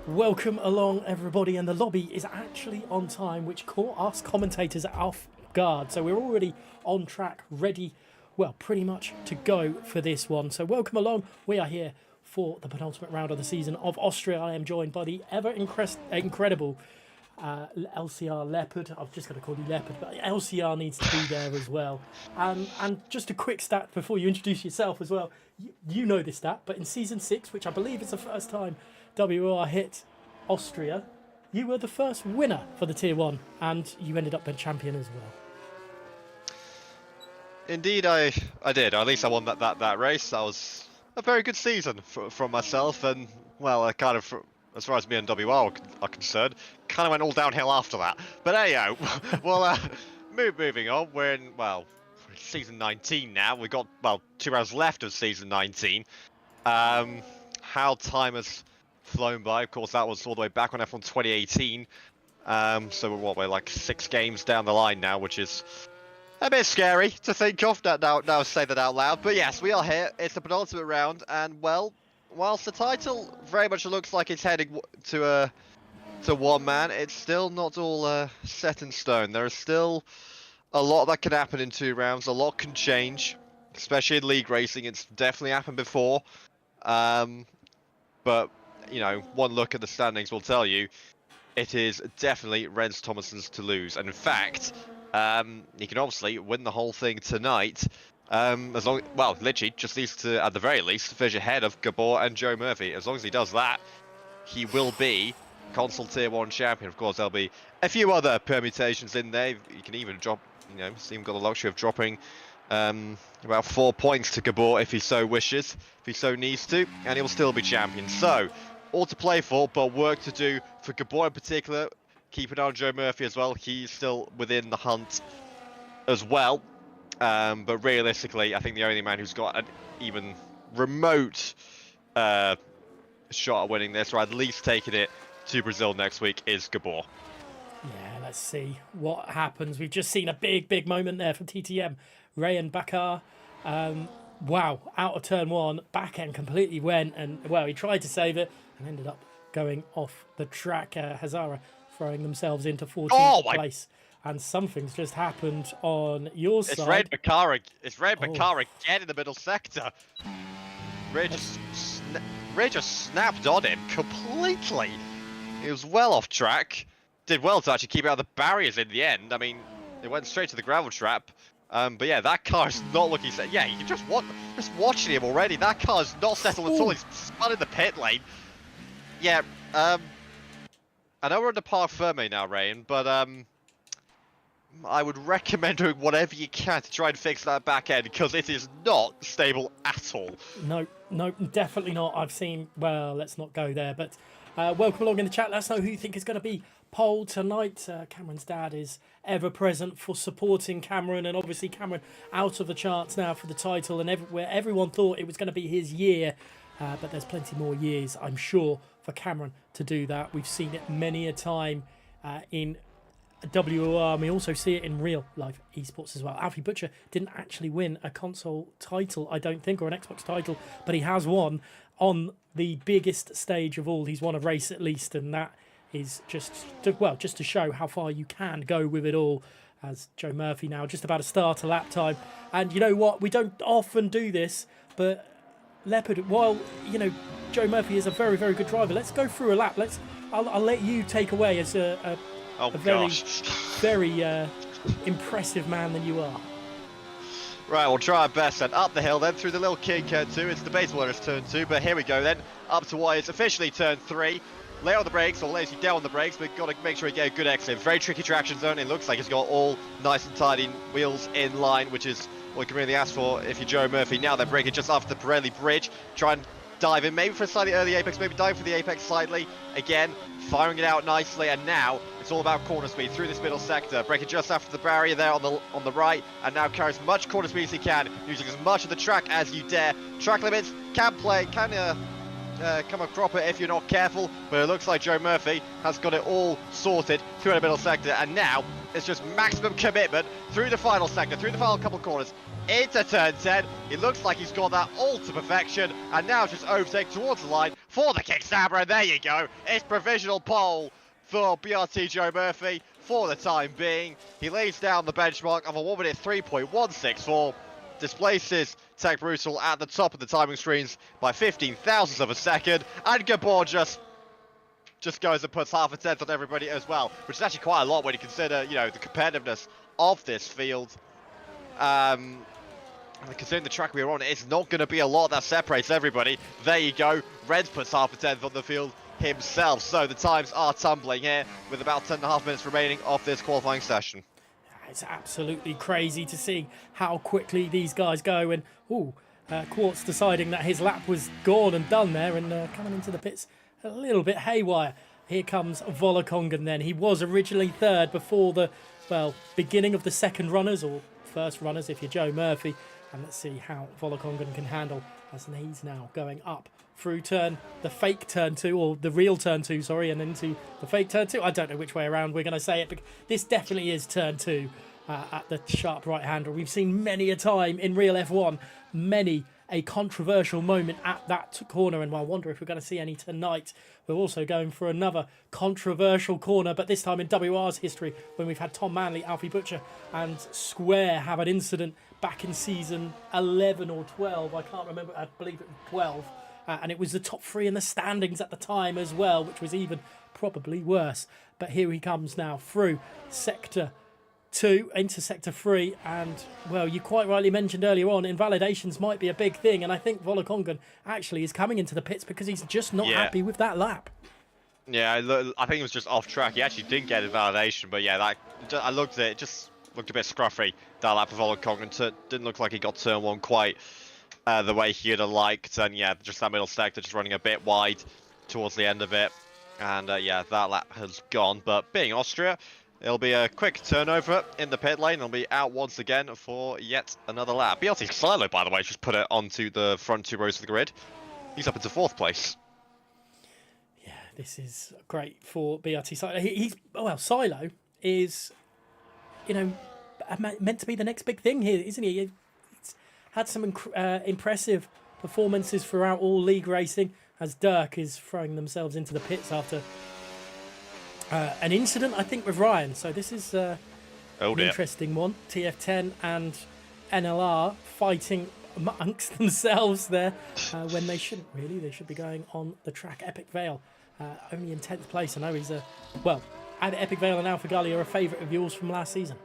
Welcome along, everybody, and the lobby is actually on time, which caught us commentators off guard. So we're already on track, ready, well, pretty much to go for this one. So welcome along. We are here for the penultimate round of the season of Austria. I am joined by the incredible LCR Leopard. I'm just going to call you Leopard, but LCR needs to be there as well. And just a quick stat before you introduce yourself as well. You know this stat, but in Season 6, which I believe is the first time WOR hit Austria, you were the first winner for the Tier 1, and you ended up being champion as well. Indeed, I did. Or at least I won that race. That was a very good season from myself, and well, I kind of, as far as me and WR are concerned, kind of went all downhill after that. But anyhow, well, moving on. We're in season 19 now. We've got 2 rounds left of season 19. How time has flown by. Of course, that was all the way back on F1 2018. So we're like 6 games down the line now, which is a bit scary to think of. Now say that out loud. But yes, we are here. It's the penultimate round, and well, whilst the title very much looks like it's heading to one man, it's still not all set in stone. There is still a lot that can happen in 2 rounds. A lot can change, especially in league racing. It's definitely happened before. But you know, one look at the standings will tell you it is definitely Rens Thomason's to lose. And in fact, he can obviously win the whole thing tonight. As long, literally just needs to, at the very least, finish ahead of Gabor and Joe Murphy. As long as he does that, he will be console Tier 1 champion. Of course, there'll be a few other permutations in there. You can even drop, you know, Steam got the luxury of dropping about 4 points to Gabor if he so wishes, if he so needs to, and he'll still be champion. So, all to play for, but work to do for Gabor in particular. Keep an eye on Joe Murphy as well. He's still within the hunt as well. But realistically, I think the only man who's got an even remote shot at winning this, or at least taking it to Brazil next week, is Gabor. Yeah, let's see what happens. We've just seen a big moment there from TTM. Ray and Bakar. Wow, out of turn 1, back end completely went, and well, he tried to save it and ended up going off the track. Hazara throwing themselves into 14th place, and something's just happened on your side. It's Red Bakar. It's Red Bakar again in the middle sector. Ray just snapped on him completely. He was well off track. Did well to actually keep out of the barriers in the end. I mean, it went straight to the gravel trap. But yeah, that car is not looking set. Yeah, you can just watching him already. That car is not settled at all. He's spun in the pit lane. Yeah, I know we're on the Parc Ferme now, Rayan, but I would recommend doing whatever you can to try and fix that back end, because it is not stable at all. No, definitely not. I've seen, well, let's not go there, but welcome along in the chat. Let us know who you think is going to be polled tonight. Cameron's dad is ever present for supporting Cameron, and obviously Cameron out of the charts now for the title, and where everyone thought it was going to be his year, but there's plenty more years, I'm sure, for Cameron to do that. We've seen it many a time in WOR, and we also see it in real life esports as well. Alfie Butcher didn't actually win a console title, I don't think, or an Xbox title, but he has won on the biggest stage of all. He's won a race at least, and that is just to show how far you can go with it all. As Joe Murphy now just about to start a lap time, and you know what, we don't often do this, but Leopard, while you know Joe Murphy is a very good driver, let's go through a lap. I'll let you take away as a very impressive man than you are. Right, we'll try our best then. Up the hill then, through the little kink turn 2. It's the base winners turn 2, but here we go then. Up to what is officially turn 3. Lay on the brakes, or lays you down on the brakes, but got to make sure you get a good exit. Very tricky traction zone. It looks like it's got all nice and tidy wheels in line, which is what you can really ask for if you're Joe Murphy. Now they're braking just after the Pirelli bridge. Try and dive in, maybe for a slightly early apex, maybe dive for the apex slightly. Again, firing it out nicely, and now it's all about corner speed through this middle sector. Braking just after the barrier there on the right, and now carry as much corner speed as you can, using as much of the track as you dare. Track limits can come a cropper if you're not careful, but it looks like Joe Murphy has got it all sorted through the middle sector, and now it's just maximum commitment through the final sector, through the final couple corners, into turn 10. It looks like he's got that all to perfection, and now just overtake towards the line for the kickstabber, and there you go. It's provisional pole for BRT Joe Murphy for the time being. He lays down the benchmark of a 1 minute 3.164, displaces Tech Brutal at the top of the timing screens by 15 thousandths of a second, and Gabor just goes and puts half a tenth on everybody as well, which is actually quite a lot when you consider, you know, the competitiveness of this field. And considering the track we're on, it's not going to be a lot that separates everybody. There you go. Reds puts half a tenth on the field himself. So the times are tumbling here with about 10.5 minutes remaining of this qualifying session. It's absolutely crazy to see how quickly these guys go. And Quartz deciding that his lap was gone and done there, and coming into the pits a little bit haywire. Here comes Volokongan then. He was originally third before the, beginning of the second runners, or first runners if you're Joe Murphy. And let's see how Volokongan can handle as he's now going up through the fake turn 2, or the real turn 2, sorry, and into the fake turn 2. I don't know which way around we're going to say it, but this definitely is turn 2 at the sharp right hander. We've seen many a time in real F1, many a controversial moment at that corner, and I wonder if we're going to see any tonight. We're also going for another controversial corner, but this time in WR's history, when we've had Tom Manley, Alfie Butcher and Square have an incident back in season 11 or 12. I can't remember, I believe it was 12. And it was the top 3 in the standings at the time as well, which was even probably worse. But here he comes now through Sector 2 into Sector 3. And, well, you quite rightly mentioned earlier on, invalidations might be a big thing. And I think Volokongan actually is coming into the pits because he's just not happy with that lap. Yeah, I think it was just off track. He actually did get invalidation, but yeah, I looked at it, just looked a bit scruffy, that lap for Volokongan. Didn't look like he got turn 1 quite the way he'd have liked, and yeah, just that middle sector just running a bit wide towards the end of it, and yeah, that lap has gone. But being Austria, it'll be a quick turnover in the pit lane. It'll be out once again for yet another lap. BLT Silo, by the way, just put it onto the front 2 rows of the grid. He's up into 4th place. Yeah, this is great for BRT Silo. Silo is, meant to be the next big thing here, isn't he? Had some impressive performances throughout all league racing, as Dirk is throwing themselves into the pits after an incident, I think, with Ryan. So this is an interesting one. TF10 and NLR fighting amongst themselves there when they shouldn't really. They should be going on the track. Epic Vale only in 10th place. I know he's Epic Vale and Alpha Gali are a favourite of yours from last season.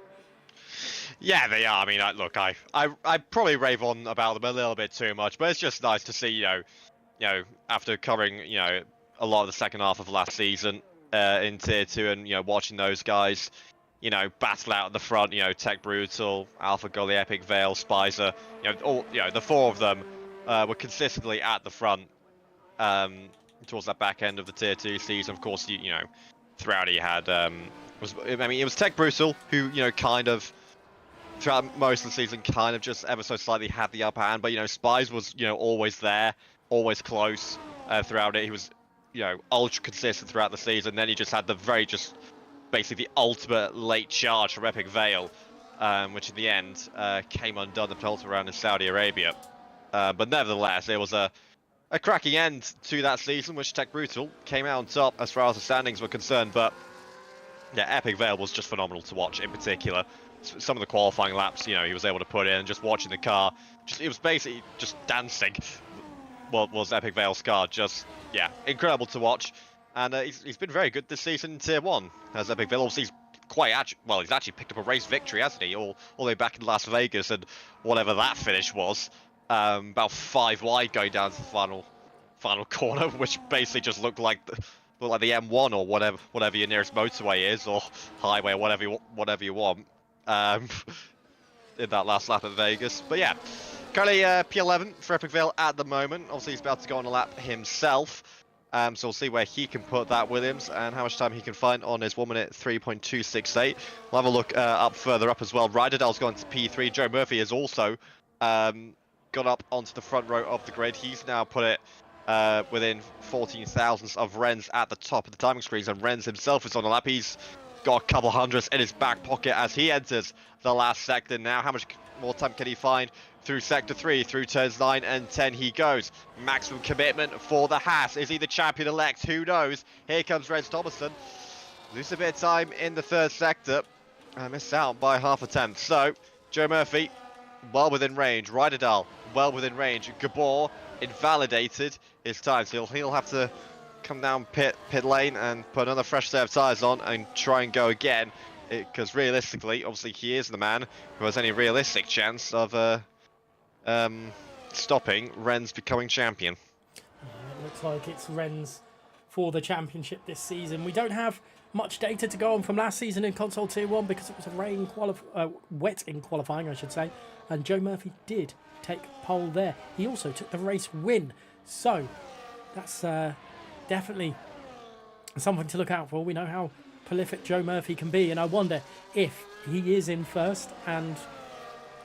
Yeah, they are. I mean, look, I probably rave on about them a little bit too much, but it's just nice to see, you know, after covering, a lot of the second half of last season in Tier 2 and, watching those guys, battle out at the front, Tech Brutal, Alpha Gully, Epic Vale, Spicer, the 4 of them were consistently at the front towards that back end of the Tier 2 season. Of course, throughout he had, it was Tech Brutal who, kind of, throughout most of the season, kind of just ever so slightly had the upper hand, but Spies was always there, always close throughout it. He was ultra consistent throughout the season. Then he just had basically the ultimate late charge from Epic Vale, which in the end came undone the penultimate round in Saudi Arabia. But nevertheless, it was a cracking end to that season, which Tech Brutal came out on top as far as the standings were concerned. But yeah, Epic Vale was just phenomenal to watch in particular. Some of the qualifying laps, he was able to put in, just watching the car, it was basically just dancing. What was Epic Vale's car? Just, yeah, incredible to watch. And he's been very good this season in Tier 1, as Epic Vale. Obviously, he's actually picked up a race victory, hasn't he? All the way back in Las Vegas, and whatever that finish was, about 5 wide going down to the final corner, which basically just looked like the M1 or whatever your nearest motorway is, or highway, or whatever you want. In that last lap at Vegas. But yeah, currently P11 for Epic Vale at the moment. Obviously he's about to go on a lap himself, so we'll see where he can put that Williams and how much time he can find on his 1 minute 3.268. We'll have a look up further up as well. Ryderdale's gone to P3. Joe Murphy has also gone up onto the front row of the grid. He's now put it within 14 thousandths of Renz at the top of the timing screens, and Renz himself is on a lap. He's got a couple hundreds in his back pocket as he enters the last sector now. How much more time can he find through sector 3, through turns 9 and 10 he goes. Maximum commitment for the Haas. Is he the champion-elect? Who knows? Here comes Rens Thomason. Lose a bit of time in the third sector. Missed out by half a tenth. So, Joe Murphy, well within range. Ryderdal, well within range. Gabor, invalidated his time. So he'll have to come down pit lane and put another fresh set of tyres on and try and go again. Because realistically, obviously he is the man who has any realistic chance of stopping Rens becoming champion. It looks like it's Rens for the championship this season. We don't have much data to go on from last season in Console Tier 1 because it was a wet in qualifying, I should say. And Joe Murphy did take pole there. He also took the race win. So that's definitely something to look out for. We know how prolific Joe Murphy can be. And I wonder if he is in first and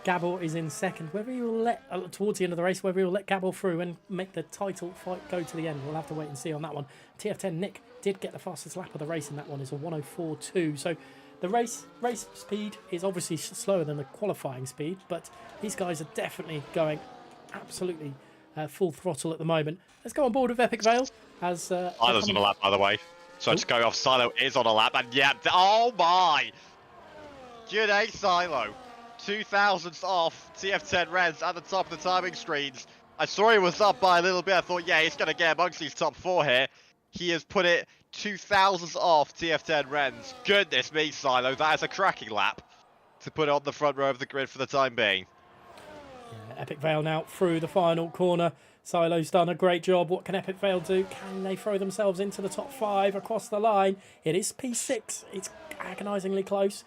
Gabor is in second, whether he will let, towards the end of the race, whether he will let Gabor through and make the title fight go to the end. We'll have to wait and see on that one. TF10 Nick did get the fastest lap of the race in that one. It's a 1:04.2. So the race speed is obviously slower than the qualifying speed, but these guys are definitely going absolutely full throttle at the moment. Let's go on board with Epic Vale. As Silo's on a lap, by the way. So just going off, Silo is on a lap, and yeah, oh my! Good day, Silo. 2000s off TF10 Rens at the top of the timing screens. I saw he was up by a little bit. I thought, yeah, he's going to get amongst these top 4 here. He has put it 2000s off TF10 Rens. Goodness me, Silo, that is a cracking lap to put it on the front row of the grid for the time being. Yeah, Epic Vale now through the final corner. Silo's done a great job. What can Epic Vale do? Can they throw themselves into the top 5 across the line? It is P6. It's agonisingly close.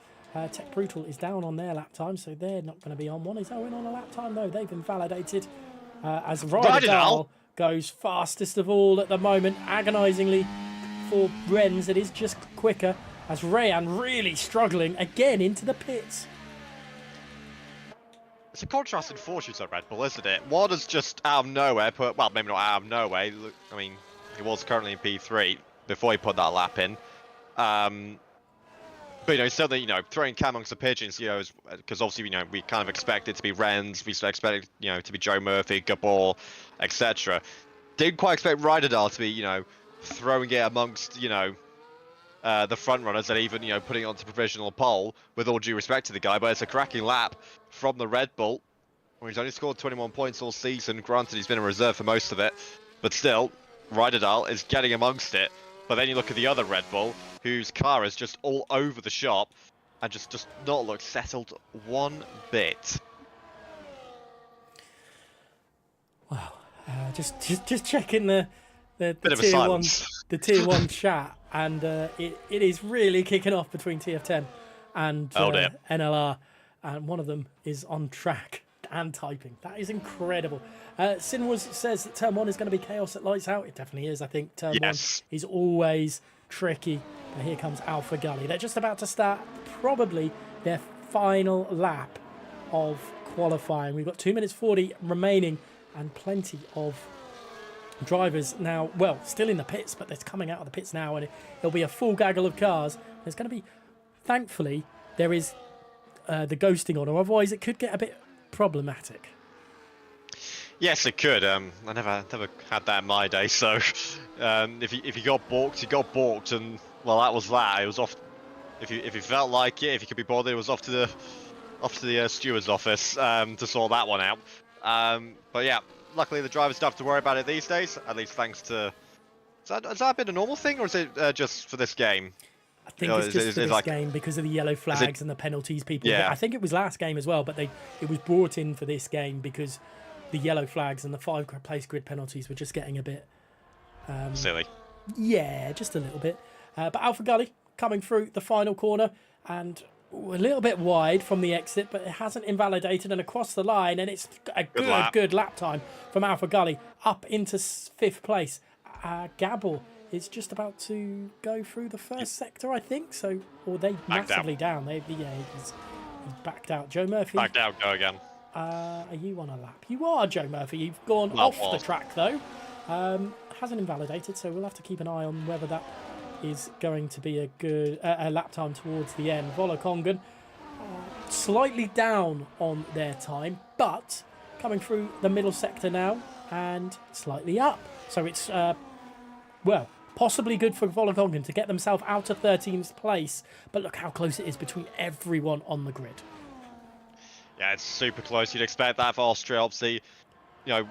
Tech Brutal is down on their lap time, so they're not going to be on. One is Owen on a lap time, though. They've invalidated as Ryderdal goes fastest of all at the moment. Agonisingly for Rens, it is just quicker as Rayan really struggling again into the pits. It's a contrast in fortunes at Red Bull, isn't it? One is just out of nowhere put, well, maybe not out of nowhere. I mean, he was currently in P3 before he put that lap in. But, you know, certainly, you know, throwing Cam amongst the pigeons, you know, because obviously, you know, we kind of expect it to be Rens, we expect it, you know, to be Joe Murphy, Gabor, etc. Didn't quite expect Ryderdal to be, you know, throwing it amongst, you know, the front runners and even, you know, putting it onto provisional pole, with all due respect to the guy. But it's a cracking lap from the Red Bull, where he's only scored 21 points all season. Granted, he's been in reserve for most of it, but still, Ryderdal is getting amongst it. But then you look at the other Red Bull, whose car is just all over the shop and just does not look settled one bit. Wow, just checking the tier one chat, and it is really kicking off between TF10 and NLR, and one of them is on track and typing. That is incredible. Sinwas says that turn 1 is going to be chaos at lights out. It definitely is. I think turn 1 is always tricky. But here comes Alpha Gully. They're just about to start probably their final lap of qualifying. We've got 2 minutes 40 remaining and plenty of drivers now, well, still in the pits, but they're coming out of the pits now, and it'll be a full gaggle of cars. There's going to be, thankfully, there is the ghosting on, or otherwise it could get a bit problematic. Yes, it could. I never had that in my day. So, if you got balked, you got balked, and well, that was that. It was off. If you felt like it, if you could be bothered, it was off to the steward's office to sort that one out. But yeah, luckily the drivers don't have to worry about it these days. At least thanks to. Has that been a normal thing, or is it just for this game? I think it's just for this game because of the yellow flags and the penalties people get. I think it was last game as well, but it was brought in for this game because the yellow flags and the 5-place grid penalties were just getting a bit silly. Yeah, just a little bit. But Alpha Gully coming through the final corner and a little bit wide from the exit, but it hasn't invalidated and across the line, and it's a good lap time from Alpha Gully up into 5th place. Gabor is just about to go through the first sector, I think. So, or they massively down. He's backed out. Joe Murphy. Backed out. Go again. Are you on a lap? You are, Joe Murphy. You've gone off the track though. Hasn't invalidated, so we'll have to keep an eye on whether that is going to be a good lap time towards the end. Volokongan slightly down on their time, but coming through the middle sector now and slightly up. So it's, possibly good for Volokongan to get themselves out of 13th place. But look how close it is between everyone on the grid. Yeah, it's super close. You'd expect that for Austria, obviously.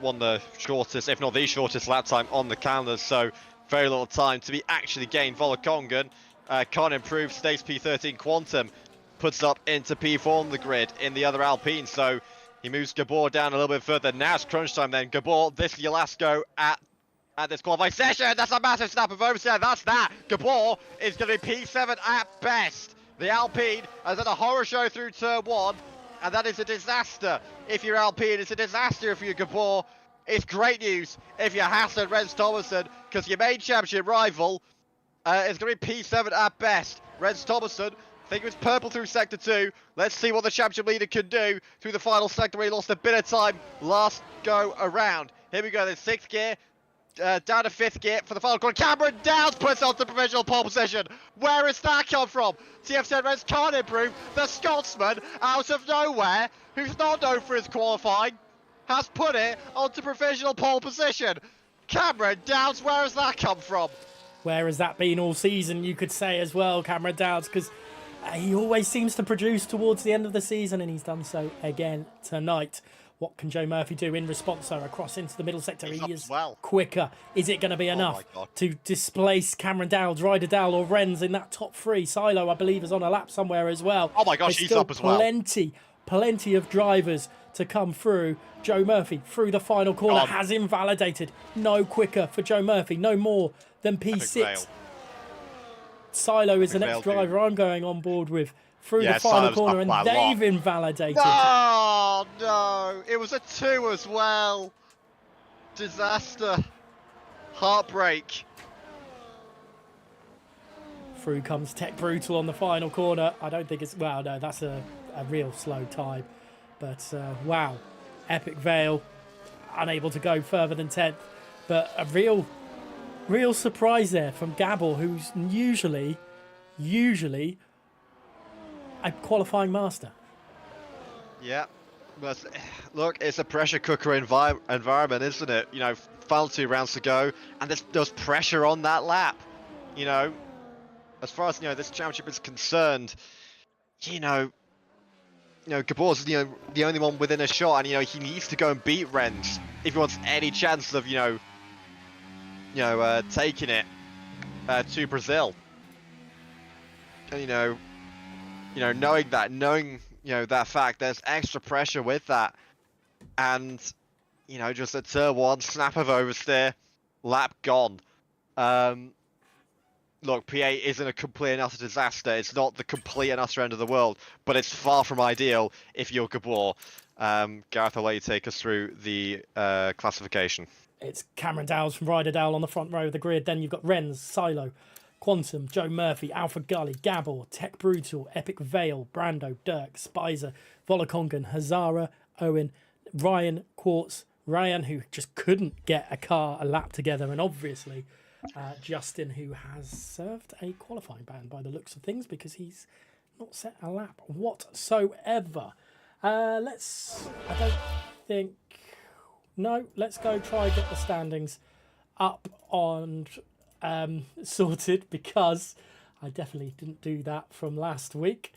Won the shortest, if not the shortest lap time on the calendar, so very little time to be actually gained. Volokongan can't improve, stays P13. Quantum puts up into P4 on the grid in the other Alpine, so he moves Gabor down a little bit further. Now it's crunch time then. Gabor, this is your last go at this qualifying session. That's a massive snap of oversteer. That's that. Gabor is going to be P7 at best. The Alpine has had a horror show through turn 1. And that is a disaster if you're Alpine. It's a disaster if you're Gabor. It's great news if you're Hassan Rens Thomason, because your main championship rival is going to be P7 at best. Rens Thomason, I think it was purple through Sector 2. Let's see what the championship leader can do through the final sector where he lost a bit of time last go around. Here we go, then 6th gear. Down to 5th gear for the final corner. Cameron Downs puts on the provisional pole position. Where has that come from? TF10 Reds can't improve. The Scotsman, out of nowhere, who's not known for his qualifying, has put it onto provisional pole position. Cameron Downs, where has that come from? Where has that been all season, you could say as well, Cameron Downs, because he always seems to produce towards the end of the season, and he's done so again tonight. What can Joe Murphy do in response, though, across into the middle sector? He is quicker. Is it going to be enough to displace Cameron Dowds, Ryder Dowell or Rens in that top 3? Silo, I believe, is on a lap somewhere as well. Oh my gosh, he's up as well. Plenty of drivers to come through. Joe Murphy through the final corner has invalidated. No quicker for Joe Murphy. No more than P6. Silo is the next driver I'm going on board with. Through the final corner, and they've invalidated. Oh, no. It was a 2 as well. Disaster. Heartbreak. Through comes Tech Brutal on the final corner. I don't think it's... Well, no, that's a real slow time. But, wow. Epic Vale, unable to go further than 10th. But a real surprise there from Gabor, who's usually a qualifying master. Yeah, but look, it's a pressure cooker environment, isn't it? Final 2 rounds to go, and there's pressure on that lap. As far as this championship is concerned, Gabor's the only one within a shot, and he needs to go and beat Rens if he wants any chance of taking it to Brazil. And knowing that fact, there's extra pressure with that. And, just a turn 1, snap of oversteer, lap gone. Look, P8 isn't a complete and utter disaster. It's not the complete and utter end of the world, but it's far from ideal if you're Gabor. Gareth, I'll let you take us through the classification. It's Cameron Dowles from Ryder Dowell on the front row of the grid. Then you've got Rens, Silo, Quantum, Joe Murphy, Alpha Gully, Gabor, Tech Brutal, Epic Vale, Brando, Dirk, Spicer, Volokongan, Hazara, Owen, Ryan, Quartz, Ryan, who just couldn't get a lap together, and obviously Justin, who has served a qualifying ban by the looks of things because he's not set a lap whatsoever. Let's go try and get the standings up on sorted, because I definitely didn't do that from last week.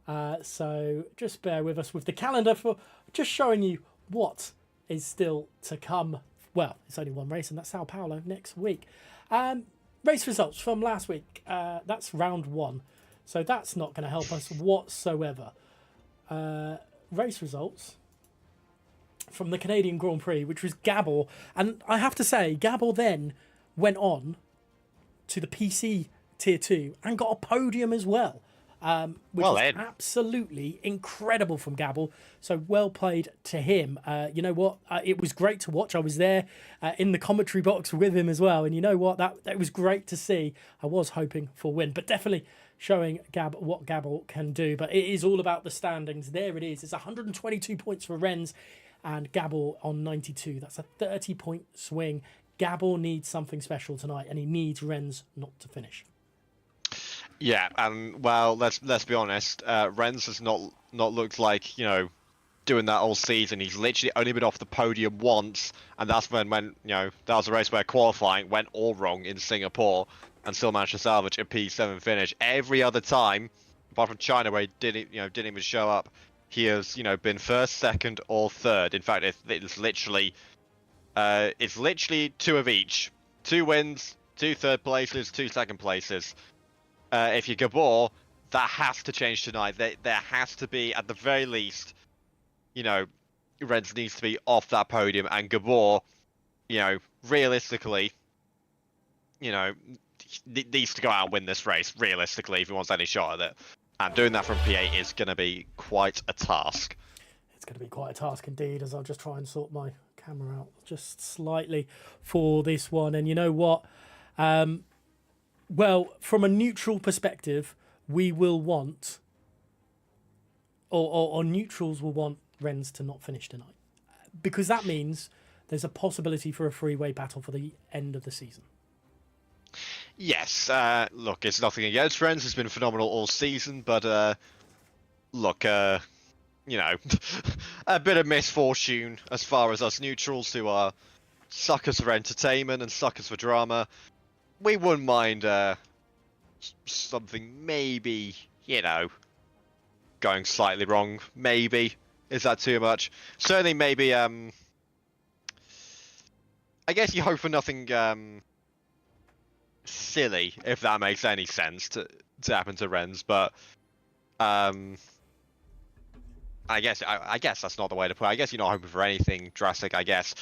So just bear with us with the calendar for just showing you what is still to come. Well, it's only one race, and that's Sao Paulo next week. Race results from last week. That's round 1. So that's not going to help us whatsoever. Race results from the Canadian Grand Prix, which was Gabor. And I have to say, Gabor then went on to the PC Tier 2 and got a podium as well. Which was absolutely incredible from Gabor. So well played to him. You know what? It was great to watch. I was there in the commentary box with him as well. And you know what? That was great to see. I was hoping for a win, but definitely showing what Gabor can do. But it is all about the standings. There it is. It's 122 points for Rens and Gabor on 92. That's a 30-point swing. Gabor needs something special tonight, and he needs Rens not to finish. Yeah, and well, let's be honest. Rens has not looked like doing that all season. He's literally only been off the podium once, and that's when that was a race where qualifying went all wrong in Singapore, and still managed to salvage a P7 finish. Every other time, apart from China, where he didn't even show up, he has been first, second, or third. In fact, it's literally two of each: 2 wins, 2 third places, 2 second places. If you're Gabor, that has to change tonight. There has to be, at the very least, Rens needs to be off that podium, and Gabor, realistically, needs to go out and win this race, realistically, if he wants any shot at it. And doing that from P8 is going to be quite a task. It's going to be quite a task indeed, as I'll just try and sort my camera out just slightly for this one. And you know what? Well, from a neutral perspective, we will want, or neutrals will want Rens to not finish tonight. Because that means there's a possibility for a three-way battle for the end of the season. Yes, look, it's nothing against Rens. It's been phenomenal all season, but look, a bit of misfortune as far as us neutrals who are suckers for entertainment and suckers for drama. We wouldn't mind something maybe, going slightly wrong. Maybe. Is that too much? Certainly, maybe, I guess you hope for nothing silly, if that makes any sense, to happen to Rens, but I guess that's not the way to put it. I guess you're not hoping for anything drastic, I guess.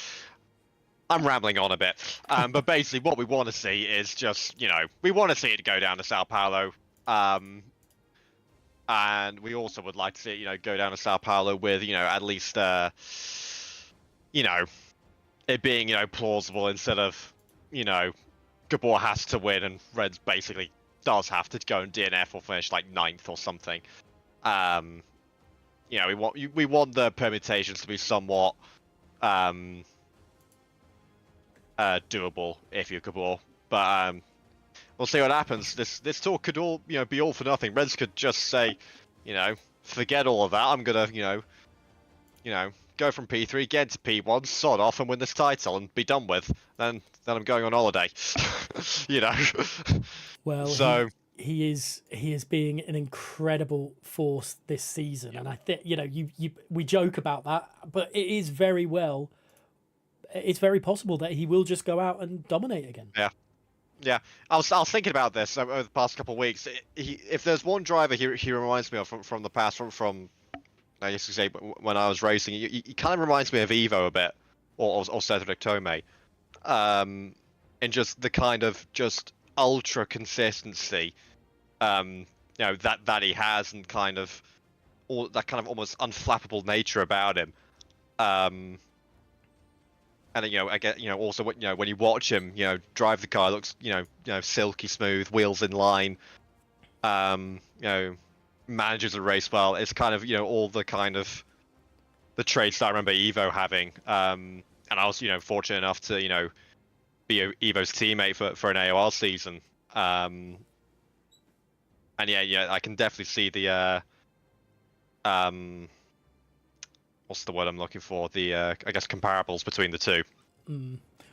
I'm rambling on a bit, but basically what we want to see is just, we want to see it go down to Sao Paulo, and we also would like to see it, go down to Sao Paulo with, at least, it being, plausible instead of, Gabor has to win and Reds basically does have to go and DNF or finish like 9th or something. We want the permutations to be somewhat doable if you're Gabor, but we'll see what happens. This talk could all be all for nothing. Reds could just say, forget all of that. I'm gonna go from P3, get to P1, sod off, and win this title and be done with. Then I'm going on holiday. Well, so he is being an incredible force this season, and I think we joke about that, but it is very well. It's very possible that he will just go out and dominate again. Yeah. I was thinking about this over the past couple of weeks. If there's one driver he reminds me of from the past, from I guess you say when I was racing, he kind of reminds me of Evo a bit, or Cedric Tomei, in just the kind of just ultra consistency, that he has, and kind of all that kind of almost unflappable nature about him, and I get also when you watch him drive the car, it looks silky smooth, wheels in line, manages the race well. It's kind of all the kind of the traits that I remember Evo having, and I was fortunate enough to be Evo's teammate for an AOR season, and I can definitely see the what's the word I'm looking for, the I guess comparables between the two.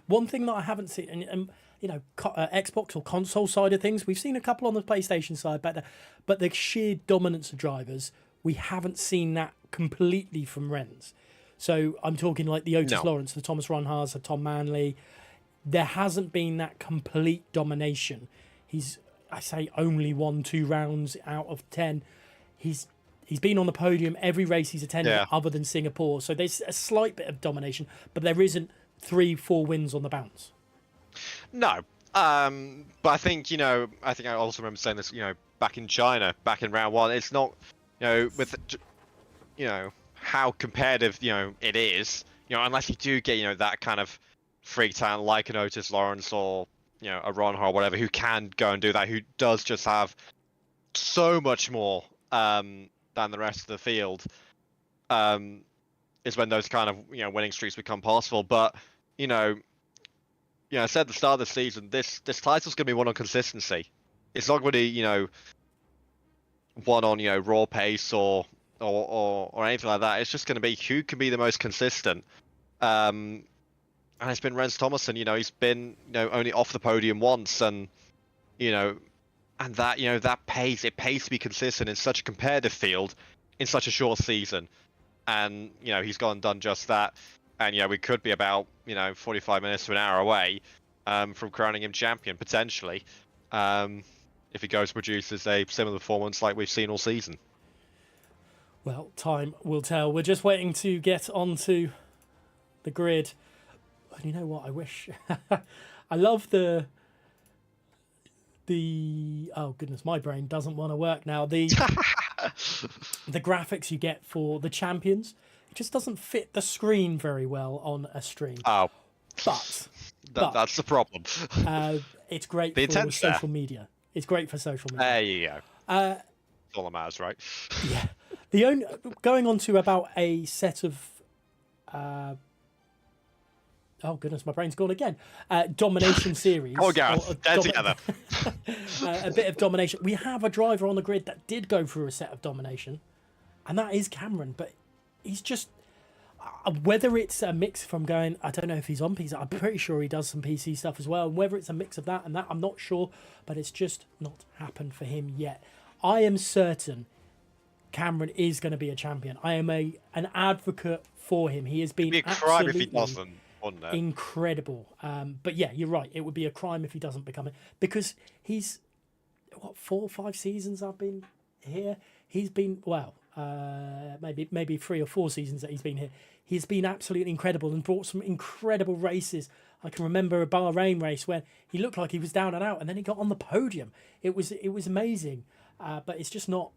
One thing that I haven't seen, and Xbox or console side of things, we've seen a couple on the PlayStation side, but the sheer dominance of drivers, we haven't seen that completely from Rens. So I'm talking like the Otis Lawrence, the Thomas Ronhaars, the Tom Manley. There hasn't been that complete domination. He's, I say, only won 2 rounds out of 10. He's been on the podium every race he's attended, other than Singapore. So there's a slight bit of domination, but there isn't 3-4 wins on the bounce. No, but I think I also remember saying this, back in China, back in round 1. It's not, with how competitive it is, unless you do get that kind of freak talent like an Otis Lawrence or a Ron or whatever, who can go and do that, who does just have so much more than the rest of the field, is when those kind of winning streaks become possible. But I said at the start of the season, this title's going to be won on consistency. It's not going to be won on raw pace or or anything like that. It's just going to be who can be the most consistent. And it's been Rens Thomason. He's been only off the podium once, and and that that pays. It pays to be consistent in such a competitive field in such a short season. And he's gone and done just that. And we could be about 45 minutes to an hour away from crowning him champion potentially, if he goes produces a similar performance like we've seen all season. Well, time will tell. We're just waiting to get onto the grid. And you know what? I wish I love the oh goodness, my brain doesn't want to work now. The graphics you get for the champions, it just doesn't fit the screen very well on a stream. Oh, but that's the problem. It's great for social media. It's great for social media. There you go. That's all that matters, right? Yeah. The only going on to about a set of oh goodness, my brain's gone again. Domination series. Oh, Gareth, they're together. A bit of domination. We have a driver on the grid that did go through a set of domination, and that is Cameron. But he's just whether it's a mix from going. I don't know if he's on PC. I'm pretty sure he does some PC stuff as well. And whether it's a mix of that and that, I'm not sure. But it's just not happened for him yet. I am certain Cameron is going to be a champion. I am an advocate for him. He has been It'd be a crime if he doesn't. Incredible. But yeah, you're right. It would be a crime if he doesn't become it, because he's 4 or 5 seasons I've been here. He's been maybe 3 or 4 seasons that he's been here. He's been absolutely incredible and brought some incredible races. I can remember a Bahrain race where he looked like he was down and out, and then he got on the podium. It was amazing. But it's just not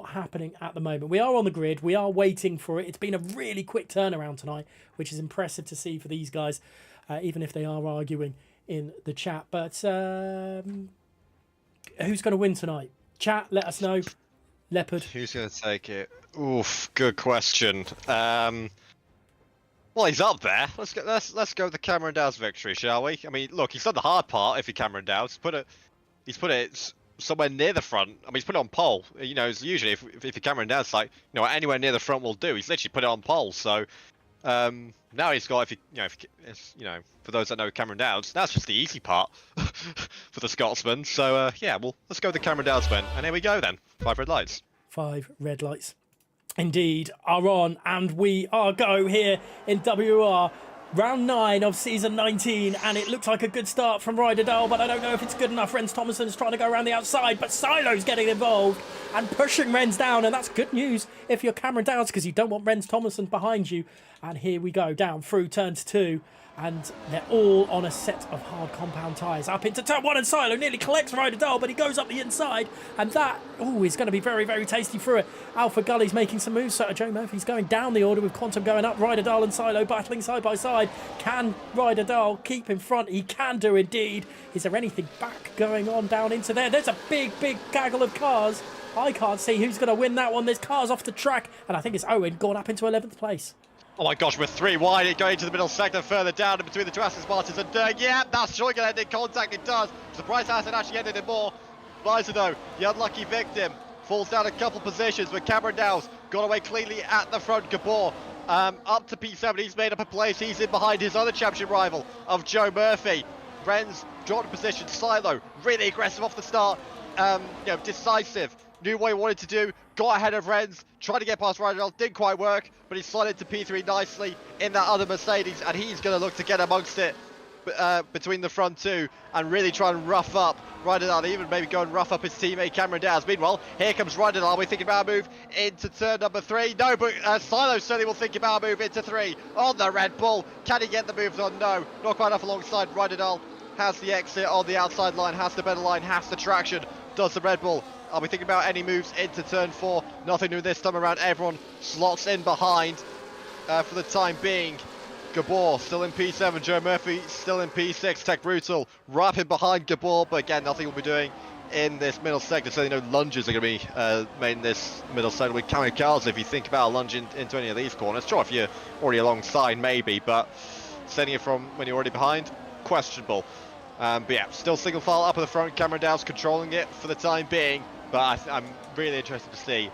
happening at the moment. We are on the grid. We are waiting for it. It's been a really quick turnaround tonight, which is impressive to see for these guys, even if they are arguing in the chat. But who's going to win tonight? Chat, let us know. Leopard. Who's going to take it? Oof, good question. Well, he's up there. Let's go with the Cameron Dow's victory, shall we? I mean, look, he's done the hard part. If he Cameron Dow's he's put it somewhere near the front. I mean, he's put it on pole. Usually if you Cameron Dow's like, anywhere near the front will do. He's literally put it on pole. So now he's got, for those that know Cameron Dow's, that's just the easy part for the Scotsman. So yeah, well, let's go with the Cameron Dow's then. And here we go then. 5 red lights. 5 red lights indeed are on, and we are go here in WOR. Round 9 of season 19, and it looks like a good start from Ryder Dahl, but I don't know if it's good enough. Rens Thomason is trying to go around the outside, but Silo's getting involved and pushing Rens down, and that's good news if you're Cameron Downs, because you don't want Rens Thomason behind you. And here we go, down through turns 2, and they're all on a set of hard compound tyres. Up into turn 1, and Silo nearly collects Ryder Dahl, but he goes up the inside, and that is going to be very, very tasty through it. Alpha Gully's making some moves, so Joe Murphy's going down the order with Quantum going up. Ryder Dahl and Silo battling side by side. Can Ryder Dahl keep in front? He can do indeed. Is there anything back going on down into there? There's a big, big gaggle of cars. I can't see who's going to win that one. There's cars off the track, and I think it's Owen going up into 11th place. Oh my gosh, we're 3 wide, going to the middle sector further down in between the two Aston Martins, and yeah, that's surely going to end in contact. It does. Surprise hasn't actually ended in more. Liza though, the unlucky victim, falls down a couple positions, but Cameron Dow's got away cleanly at the front. Gabor up to P7, he's made up a place. He's in behind his other championship rival of Joe Murphy. Rens dropped position. Silo really aggressive off the start, decisive. Knew what he wanted to do, got ahead of Rens, tried to get past Ryder, didn't quite work, but he slid into P3 nicely in that other Mercedes, and he's going to look to get amongst it between the front two and really try and rough up Ryder, even maybe go and rough up his teammate Cameron Downs. Meanwhile, here comes Ryder. We're thinking about a move into turn number 3. No, but Silo certainly will think about a move into 3 on the Red Bull. Can he get the moves on? No, not quite enough alongside Ryder. Has the exit on the outside line, has the better line, has the traction, does the Red Bull. I'll be thinking about any moves into turn 4. Nothing new this time around. Everyone slots in behind for the time being. Gabor still in P7. Joe Murphy still in P6. Tech Brutal right in behind Gabor, but again, nothing we'll be doing in this middle sector. So, no lunges are going to be made in this middle sector with kamikaze. If you think about lunging into any of these corners, sure, if you're already alongside, maybe, but sending it from when you're already behind, questionable. But yeah, still single file up at the front. Cameron Dow's controlling it for the time being. But I'm really interested to see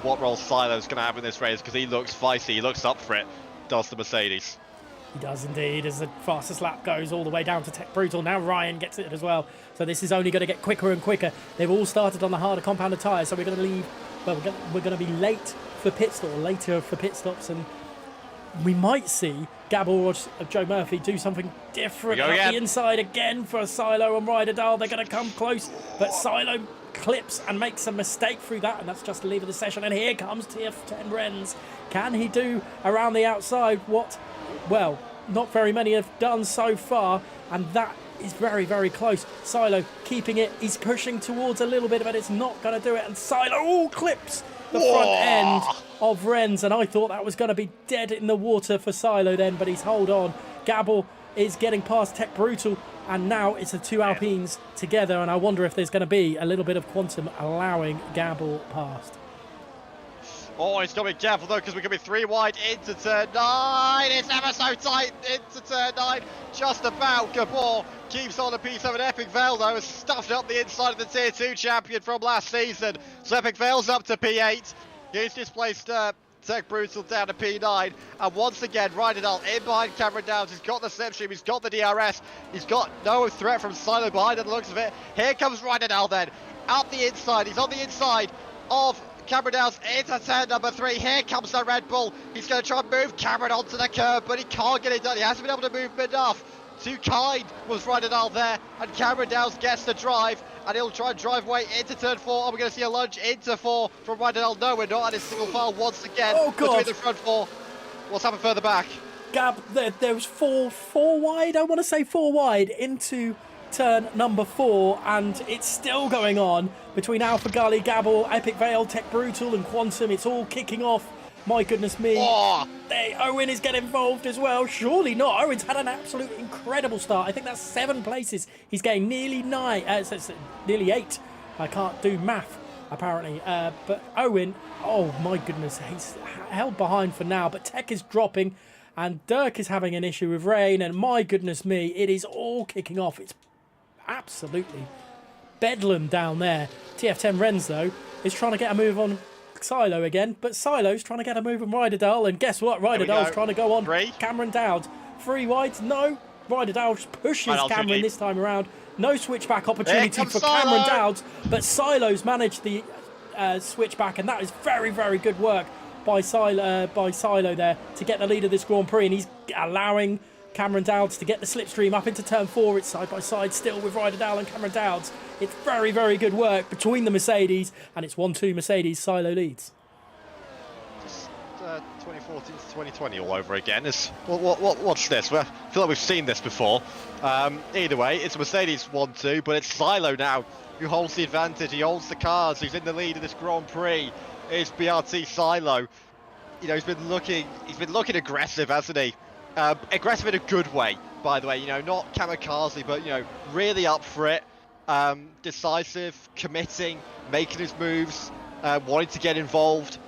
what role Silo's going to have in this race, because he looks feisty, he looks up for it, does the Mercedes. He does indeed, as the fastest lap goes all the way down to Tech Brutal. Now Ryan gets it as well. So this is only going to get quicker and quicker. They've all started on the harder compounded tyres, so we're going to leave. Well, we're going to be late for pit stop, later for pit stops, and we might see Gabble or Joe Murphy do something different up the inside again for Silo and Ryder Dahl. They're going to come close, but Silo clips and makes a mistake through that, and that's just the leave of the session. And here comes TF10 Renz. Can he do around the outside what, well, not very many have done so far, and that is very, very close. Silo keeping it. He's pushing towards a little bit, but it's not going to do it. And Silo clips the front end of Renz, and I thought that was going to be dead in the water for Silo then, but he's hold on. Gabble is getting past Tech Brutal, and now it's the two Alpines together, and I wonder if there's going to be a little bit of quantum allowing Gabble past. Oh, it's got to be careful though, because we're going to be 3 wide into turn 9. It's ever so tight into turn 9. Just about. Gabor keeps on a piece of an Epic Veil though, has stuffed up the inside of the Tier 2 champion from last season. So Epic Veil's up to P8. He's displaced Tech Brutal down to P9. And once again, Ryder Dahl in behind Cameron Downs. He's got the slipstream, he's got the DRS. He's got no threat from Silo behind, at the looks of it. Here comes Ryder Dahl then. Up the inside. He's on the inside of Cameron Downs into turn number 3. Here comes the Red Bull. He's going to try and move Cameron onto the curb, but he can't get it done. He hasn't been able to move enough. Too kind was Ryder Dahl there, and Cameron Downs gets the drive, and he'll try and drive away into turn 4. Are we going to see a lunge into 4 from Ryder Dahl? No, we're not, and it's single file once again between the front 4. What's happened further back? Gab, there was four wide, I want to say 4 wide into turn number 4, and it's still going on between Alpha Gully, Gabble, Epic Veil, Tech Brutal and Quantum. It's all kicking off. My goodness me. Owen is getting involved as well. Surely not. Owen's had an absolute incredible start. I think that's 7 places. He's getting nearly 9, nearly 8. I can't do math apparently, but Owen, oh my goodness, he's held behind for now, but Tech is dropping and Dirk is having an issue with rain, and my goodness me, it is all kicking off. It's absolutely bedlam down there. TF10 Renz though is trying to get a move on Silo again, but Silo's trying to get a move on Ryder Dahl, and guess what? Ryder Dahl's trying to go on Cameron Dowd. 3 wides, no. Ryder Dahl pushes Cameron this time around. No switchback opportunity for Cameron Dowd, but Silo's managed the switchback, and that is very, very good work by Silo there to get the lead of this Grand Prix, and he's allowing Cameron Dowds to get the slipstream up into turn 4. It's side by side still with Ryder Dahl and Cameron Dowds. It's very, very good work between the Mercedes, and it's 1-2 Mercedes. Silo leads. Just 2014 to 2020 all over again. What's this? I feel like we've seen this before. Either way, it's Mercedes 1-2, but it's Silo now who holds the advantage. He holds the cars. He's in the lead of this Grand Prix. It's BRT Silo. You know, he's been looking aggressive, hasn't he? Aggressive in a good way, by the way, you know, not kamikaze, but, you know, really up for it, decisive, committing, making his moves, wanting to get involved,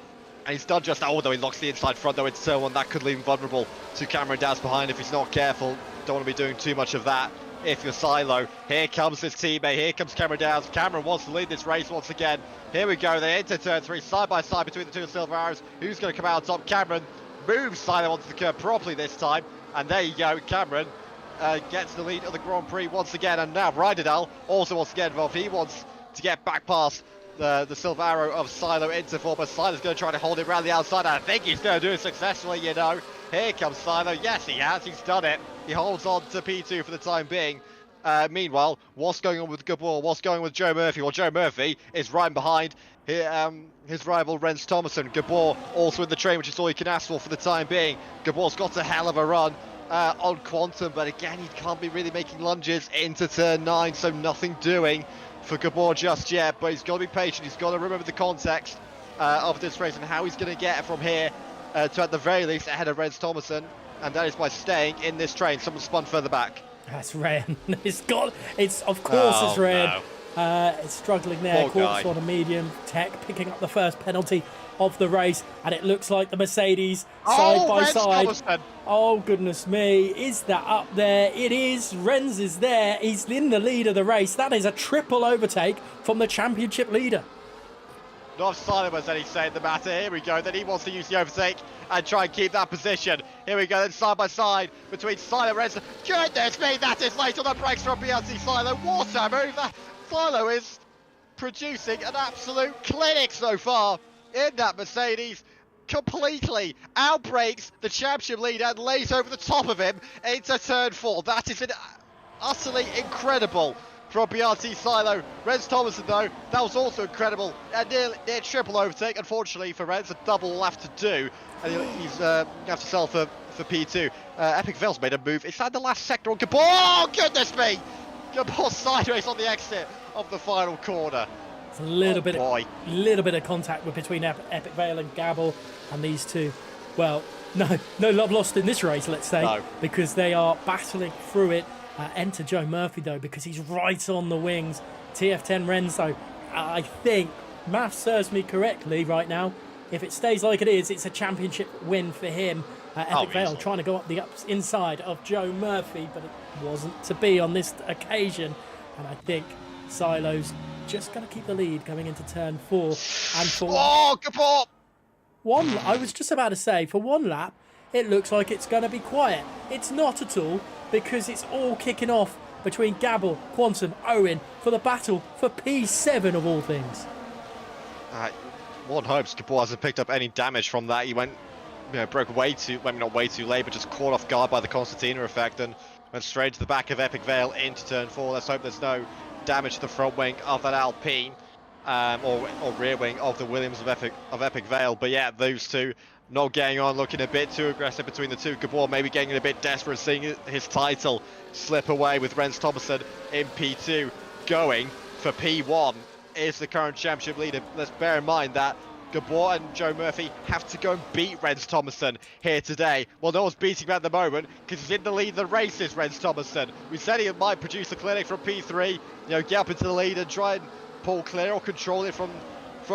and he's done just that. Although he locks the inside front though into turn 1, that could leave him vulnerable to Cameron Dowds behind if he's not careful. Don't want to be doing too much of that if you're Silo. Here comes his teammate, here comes Cameron Dowds. Cameron wants to lead this race once again. Here we go, they're into turn 3, side by side between the two Silver Arrows. Who's going to come out on top? Cameron moves Silo onto the curb properly this time, and there you go. Cameron gets the lead of the Grand Prix once again, and now Ryder Dahl also wants to get involved. He wants to get back past the Silver Arrow of Silo into 4, but Silo's going to try to hold him around the outside. I think he's going to do it successfully, you know. Here comes Silo. Yes, he has. He's done it. He holds on to P2 for the time being. Meanwhile, what's going on with Gabor? What's going on with Joe Murphy? Well, Joe Murphy is right behind his rival Renz Thomason. Gabor also in the train, which is all you can ask for the time being. Gabor's got a hell of a run on Quantum, but again, he can't be really making lunges into turn 9, so nothing doing for Gabor just yet. But he's got to be patient. He's got to remember the context of this race and how he's going to get from here to, at the very least, ahead of Renz Thomason, and that is by staying in this train. Someone spun further back. That's Ren. It's of course it's Ren. No. It's struggling there. Corpse on a medium. Tech picking up the first penalty of the race, and it looks like the Mercedes side by side. Thomason. Oh goodness me, is that up there? It is. Renz is there. He's in the lead of the race. That is a triple overtake from the championship leader. Not if Silo has any say in the matter. Here we go. Then he wants to use the overtake and try and keep that position. Here we go. Then side by side between Silo and Renz. Goodness me, that is late on the brakes from BRC Silo. What a move. Silo is producing an absolute clinic so far in that Mercedes. Completely outbrakes the championship leader and lays over the top of him into turn 4. That is utterly incredible from BRT Silo. Renz Thomason, though, that was also incredible. Near triple overtake. Unfortunately for Renz, a double will have to do. And he's going to have to sell for P2. Epic Veil's made a move inside the last sector on Gabor. Oh, goodness me! Gabor sideways on the exit of the final corner. It's a little bit of contact between Epic Veil and Gabor, and these two. Well, no love lost in this race, let's say, no. Because they are battling through it. Enter Joe Murphy, though, because he's right on the wings. TF10 Renzo, I think, math serves me correctly right now. If it stays like it is, it's a championship win for him. Epic Veil trying to go up the inside of Joe Murphy, but it wasn't to be on this occasion. And I think Silo's just going to keep the lead going into turn 4. And for I was just about to say, for one lap, it looks like it's going to be quiet. It's not at all, because it's all kicking off between Gabor, Quantum, Owen for the battle for P7 of all things. One hopes Gabor hasn't picked up any damage from that. He went, broke way too, maybe not way too late, but just caught off guard by the Constantina effect and went straight to the back of Epic Veil into turn 4. Let's hope there's no damage to the front wing of that Alpine, or rear wing of the Williams of Epic Veil. But yeah, those two not getting on, looking a bit too aggressive between the two. Gabor maybe getting a bit desperate, seeing his title slip away with Renz Thomason in P2. Going for P1 is the current championship leader. Let's bear in mind that Gabor and Joe Murphy have to go and beat Renz Thomason here today. Well, no one's beating him at the moment because he's in the lead of the race, is Renz Thomason. We said he might produce a clinic from P3, get up into the lead and try and pull clear or control it from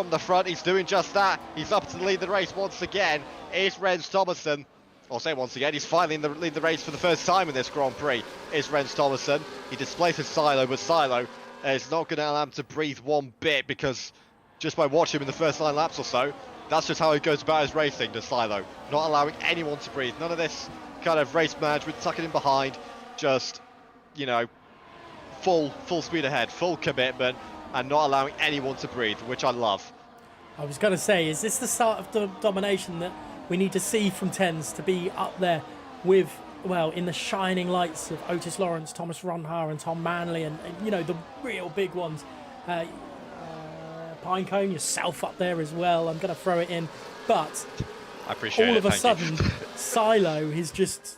the front. He's doing just that. He's up to the lead of the race once again. Is Renz Thomason. I'll say once again, he's finally in the lead of the race for the first time in this Grand Prix. Is Renz Thomason. He displaces Silo, but Silo is not going to allow him to breathe one bit, because just by watching him in the first 9 laps or so, that's just how he goes about his racing, to Silo. Not allowing anyone to breathe. None of this kind of race management, tucking in behind. Just, full speed ahead, full commitment, and not allowing anyone to breathe, which I love. I was going to say, is this the start of the domination that we need to see from Tens to be up there with, well, in the shining lights of Otis Lawrence, Thomas Ronhar and Tom Manley and the real big ones. Pinecone, yourself up there as well. I'm going to throw it in. But I appreciate all it, of a sudden, Silo is just,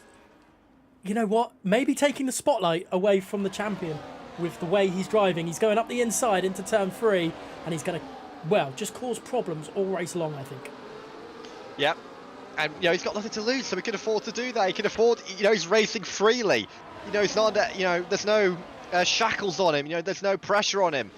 maybe taking the spotlight away from the champion with the way he's driving. He's going up the inside into turn 3, and he's going to, just cause problems all race long, I think. Yep. And, he's got nothing to lose, so he can afford to do that. He can afford, he's racing freely. He's not, there's no shackles on him. There's no pressure on him.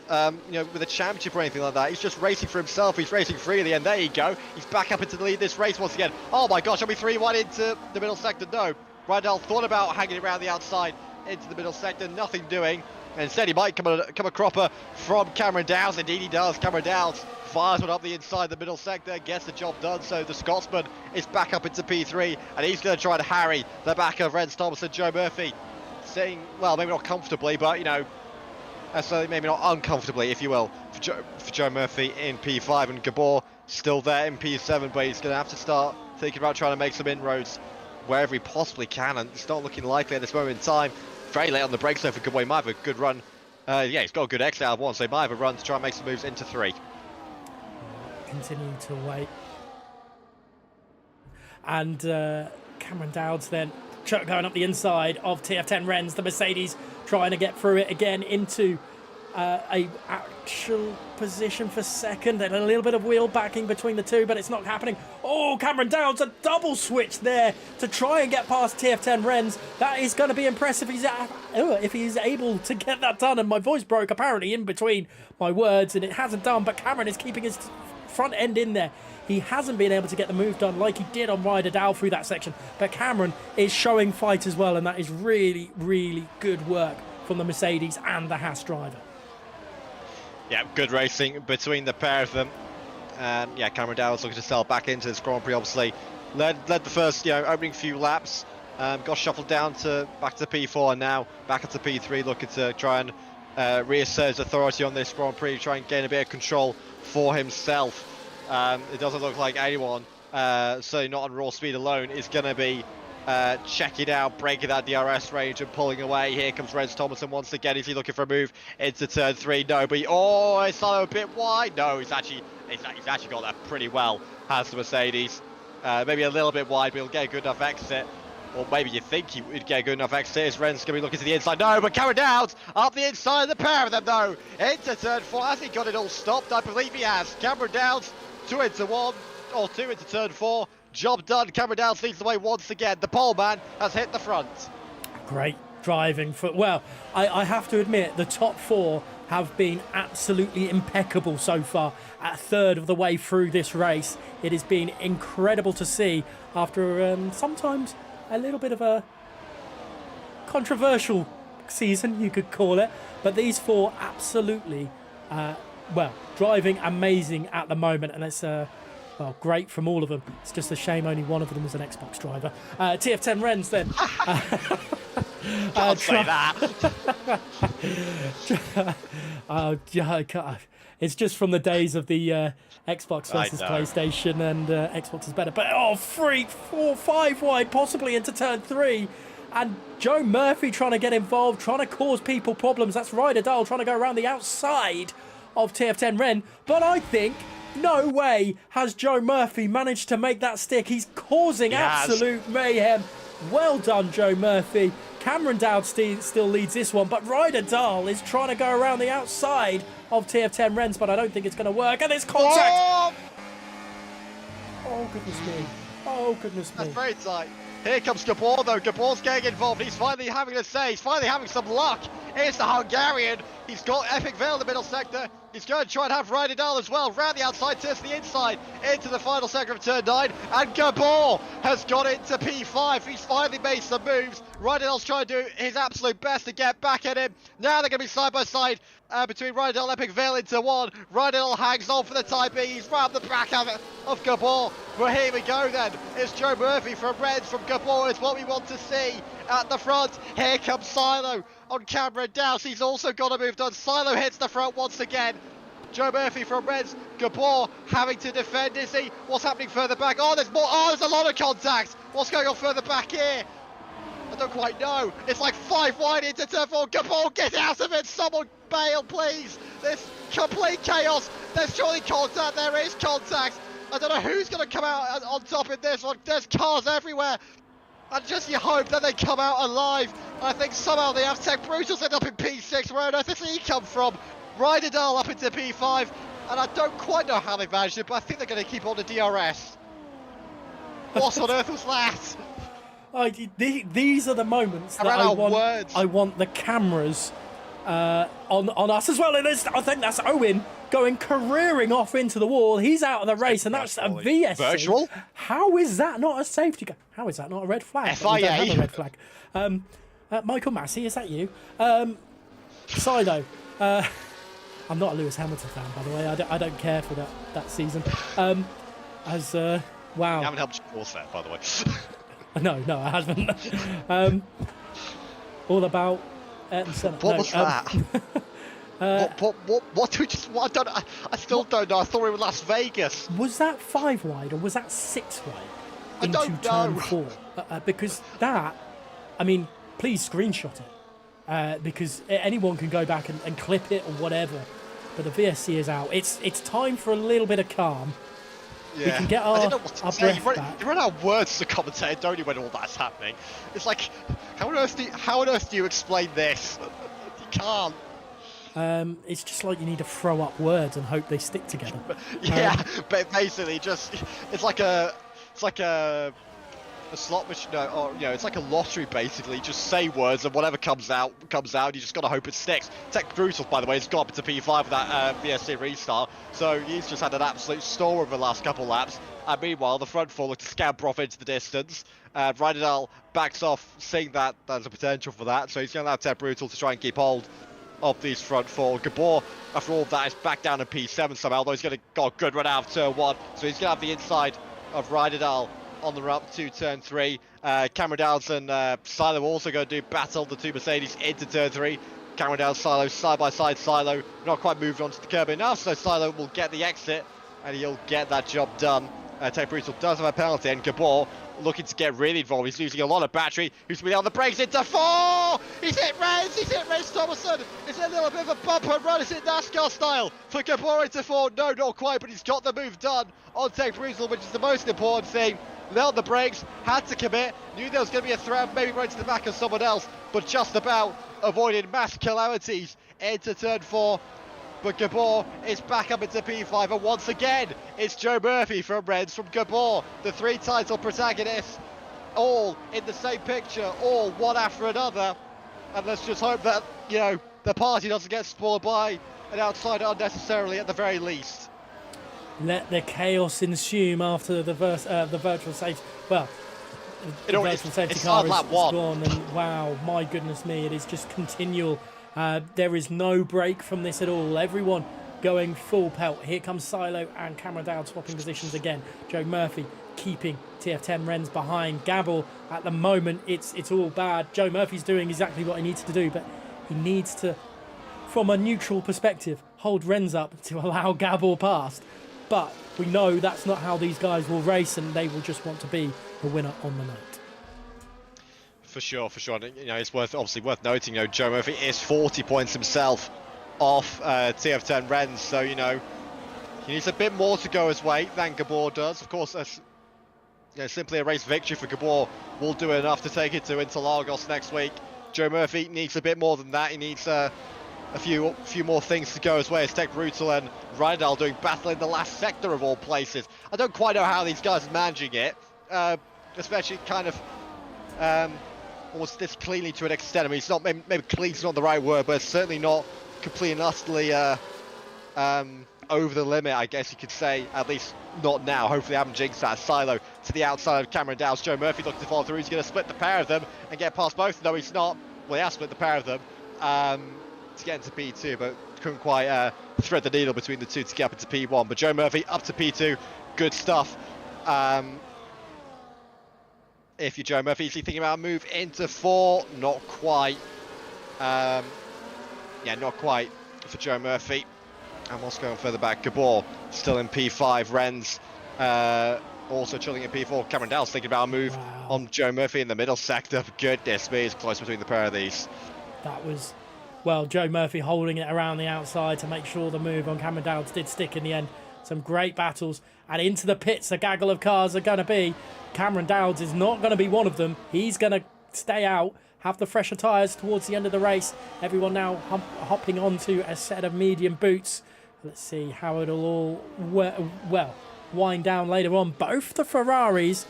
With a championship or anything like that. He's just racing for himself. He's racing freely, and there you go. He's back up into the lead of this race once again. Oh my gosh, are we 3-1 into the middle sector? No. Rydell thought about hanging around the outside into the middle sector, nothing doing. And instead, he might come a cropper from Cameron Downs. Indeed, he does. Cameron Downs fires one up the inside the middle sector, gets the job done. So the Scotsman is back up into P3, and he's going to try to harry the back of Renz Thomason, Joe Murphy. Sitting, well, maybe not comfortably, but, so maybe not uncomfortably, if you will, for Joe Murphy in P5, and Gabor still there in P7, but he's going to have to start thinking about trying to make some inroads wherever he possibly can, and it's not looking likely at this moment in time. Very late on the brakes though for Gabor. He might have a good run. He's got a good exit out of 1, so he might have a run to try and make some moves into 3. Continue to wait. And Cameron Dowds then going up the inside of TF10 Renz, the Mercedes, trying to get through it again into a actual position for second, and a little bit of wheel backing between the two, but it's not happening. Oh, Cameron Downs, a double switch there to try and get past TF10 Renz. That is going to be impressive if he's able to get that done. And my voice broke apparently in between my words, and it hasn't done, but Cameron is keeping his front end in there. He hasn't been able to get the move done like he did on Ryder Dow through that section, but Cameron is showing fight as well, and that is really, really good work from the Mercedes and the Haas driver. Yeah, good racing between the pair of them. And yeah, Cameron Dowd's looking to sell back into this Grand Prix. Obviously, led the first opening few laps. Got shuffled down to back to P4, and now back into P3, looking to try and reassert his authority on this Grand Prix, try and gain a bit of control for himself. It doesn't look like anyone, certainly not on raw speed alone, is going to be checking out, breaking that DRS range and pulling away. Here comes Rens Thomason once again. Is he looking for a move into turn 3? No, but it's a bit wide. No, he's actually got that pretty well, has the Mercedes. Maybe a little bit wide, but he'll get a good enough exit. Or maybe you think he would get a good enough exit. As Ren's going to be looking to the inside. No, but Cameron Dowds up the inside of the pair of them, though. Into turn 4. Has he got it all stopped? I believe he has. Cameron Dowds, 2 into 1, or 2 into turn 4. Job done. Cameron Dowds leads the way once again. The pole man has hit the front. Great driving for, well, I have to admit, the top 4 have been absolutely impeccable so far. At a third of the way through this race, it has been incredible to see after sometimes a little bit of a controversial season, you could call it. But these 4 absolutely, driving amazing at the moment, and it's great from all of them. It's just a shame only one of them is an Xbox driver. TF10 Rens then. Can't say that. It's just from the days of the Xbox versus PlayStation, and Xbox is better. But 3, 4, 5 wide, possibly into turn 3. And Joe Murphy trying to get involved, trying to cause people problems. That's Ryder Dahl trying to go around the outside of TF10 Ren. But I think no way has Joe Murphy managed to make that stick. He's causing absolute mayhem. Well done, Joe Murphy. Cameron Dowd still leads this one, but Ryder Dahl is trying to go around the outside of TF10 Rens, but I don't think it's going to work. And it's contact! Oh, goodness me. Oh, goodness me. That's very tight. Here comes Gabor, though. Gabor's getting involved. He's finally having a say. He's finally having some luck. Here's the Hungarian. He's got Epic Veil in the middle sector. He's going to try and have Ryder Dahl as well. Round the outside, turns to the inside, into the final sector of turn 9. And Gabor has got into P5. He's finally made some moves. Ryder Dahl's trying to do his absolute best to get back at him. Now they're going to be side by side between Ryder Dahl and Epic Veil into 1. Ryder Dahl hangs on for the time being. He's round the back of Gabor. Well, here we go then. It's Joe Murphy from Reds from Gabor. It's what we want to see at the front. Here comes Silo on Cameron Dowd. He's also got a move done. Silo hits the front once again. Joe Murphy from Reds. Gabor having to defend, is he? What's happening further back? Oh, there's more. Oh, there's a lot of contact. What's going on further back here? I don't quite know. It's like 5 wide into turn 4. Gabor, get out of it. Someone bail, please. There's complete chaos. There's surely contact. There is contact. I don't know who's going to come out on top in this one. There's cars everywhere. And just you hope that they come out alive. I think somehow they have Tech Brutal set up in P6. Where on earth does he come from? Ryder Dahl up into P5. And I don't quite know how they managed it, but I think they're going to keep on the DRS. What on earth was that? These are the moments that I want the cameras on us as well. And I think that's Owen going careering off into the wall. He's out of the race, and that's a VSC. Virtual? How is that not a safety car? How is that not a red flag? FIA. We don't have a red flag. Michael Massey, is that you? Silo. I'm not a Lewis Hamilton fan, by the way. I don't care for that season. Wow. You haven't helped your course there, by the way. No, I haven't. All about Ayrton Senna. What was that? What do we just? What, I still don't know. I thought we were Las Vegas. Was that 5 wide or was that 6 wide? I don't know. Turn 4? Because that, I mean, please screenshot it. Because anyone can go back and clip it or whatever. But the VSC is out. It's time for a little bit of calm. Yeah. We can get our breath back. You run out of words to commentate, don't you, when all that's happening? It's like, how on earth do you explain this? You can't. It's just like you need to throw up words and hope they stick together. Yeah, but basically, it's like a slot machine, or it's like a lottery basically. Just say words and whatever comes out. You just gotta hope it sticks. Tech Brutal, by the way, has got up to P5 with that VSC restart, so he's just had an absolute storm over the last couple laps. And meanwhile, the front four look to scamper off into the distance. Ryder Dahl backs off, seeing that there's a potential for that, so he's going to have Tech Brutal to try and keep hold. of these front four. Gabor, after all of that, is back down in P7 somehow, although he's going to got a good run out of turn 1, so he's going to have the inside of Ryderdal on the run up to turn 3. Cameron Downs and Silo also going to do battle the two Mercedes into turn 3. Cameron Downs, Silo, side by side. Silo not quite moved onto the curb enough, so Silo will get the exit and he'll get that job done. Tate Brutal does have a penalty, and Gabor looking to get really involved. He's losing a lot of battery. He's been on the brakes into 4. He's hit Reigns Thomason. It's a little bit of a bump and run. Is it NASCAR style for Gabor into 4? No, not quite, but he's got the move done on Tate Brutal, which is the most important thing. Let on the brakes, had to commit, knew there was going to be a threat, maybe right to the back of someone else, but just about avoided mass calamities into turn 4. But Gabor is back up into P5, and once again, it's Joe Murphy from Reds, from Gabor, the 3 title protagonists, all in the same picture, all one after another. And let's just hope that, you know, the party doesn't get spoiled by an outsider unnecessarily at the very least. Let the chaos ensue after the virtual safety. Well, the virtual safety car is gone, and wow, my goodness me, it is just continual. There is no break from this at all. Everyone going full pelt. Here comes Silo and Cameron Dowd swapping positions again. Joe Murphy keeping TF10 Renz behind. Gabble at the moment, it's all bad. Joe Murphy's doing exactly what he needs to do, but he needs to, from a neutral perspective, hold Renz up to allow Gabble past. But we know that's not how these guys will race, and they will just want to be the winner on the night. For sure. You know, it's obviously worth noting. You know, Joe Murphy is 40 points himself off TF10 Renz, so you know he needs a bit more to go his way than Gabor does. Of course, you know, simply a race victory for Gabor will do enough to take it to Interlagos next week. Joe Murphy needs a bit more than that. He needs a few more things to go his way. It's Tate Brutal and Rydal doing battle in the last sector of all places. I don't quite know how these guys are managing it, especially kind of almost this cleanly to an extent. I mean, it's not maybe clean's not the right word, but it's certainly not completely and utterly over the limit, I guess you could say. At least not now. Hopefully I haven't jinxed that. Silo to the outside of Cameron Dowds. Joe Murphy looking to follow through. He's going to split the pair of them and get past both. No, he's not. Well, he has split the pair of them to get into P2, but couldn't quite thread the needle between the two to get up into P1. But Joe Murphy up to P2. Good stuff. If you're Joe Murphy, is he thinking about a move into 4? Not quite. Yeah, not quite for Joe Murphy. And what's going further back? Gabor still in P5. Renz also chilling in P4. Cameron Dow's thinking about a move on Joe Murphy in the middle sector. Goodness me, it's close between the pair of these. That was, well, Joe Murphy holding it around the outside to make sure the move on Cameron Dowds did stick in the end. Some great battles, and into the pits a gaggle of cars are going to be. Cameron Dowds is not going to be one of them. He's going to stay out, have the fresher tyres towards the end of the race. Everyone now hopping onto a set of medium boots. Let's see how it'll all wind down later on. Both the Ferraris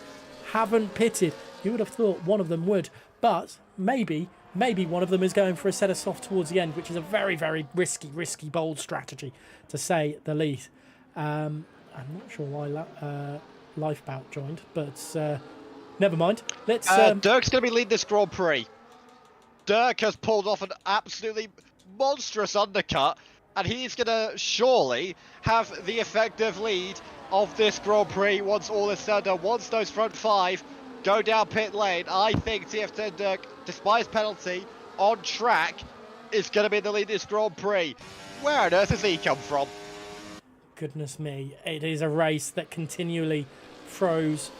haven't pitted. You would have thought one of them would, but maybe one of them is going for a set of soft towards the end, which is a very, very risky, bold strategy, to say the least. I'm not sure why Lifebout joined, but never mind. Let's. Dirk's going to be leading this Grand Prix. Dirk has pulled off an absolutely monstrous undercut, and he's going to surely have the effective lead of this Grand Prix once all is said and done. Once those front 5 go down pit lane, I think TF10 Dirk, despite his penalty, on track, is going to be the lead of this Grand Prix. Where on earth has he come from? Goodness me, it is a race that continually throws,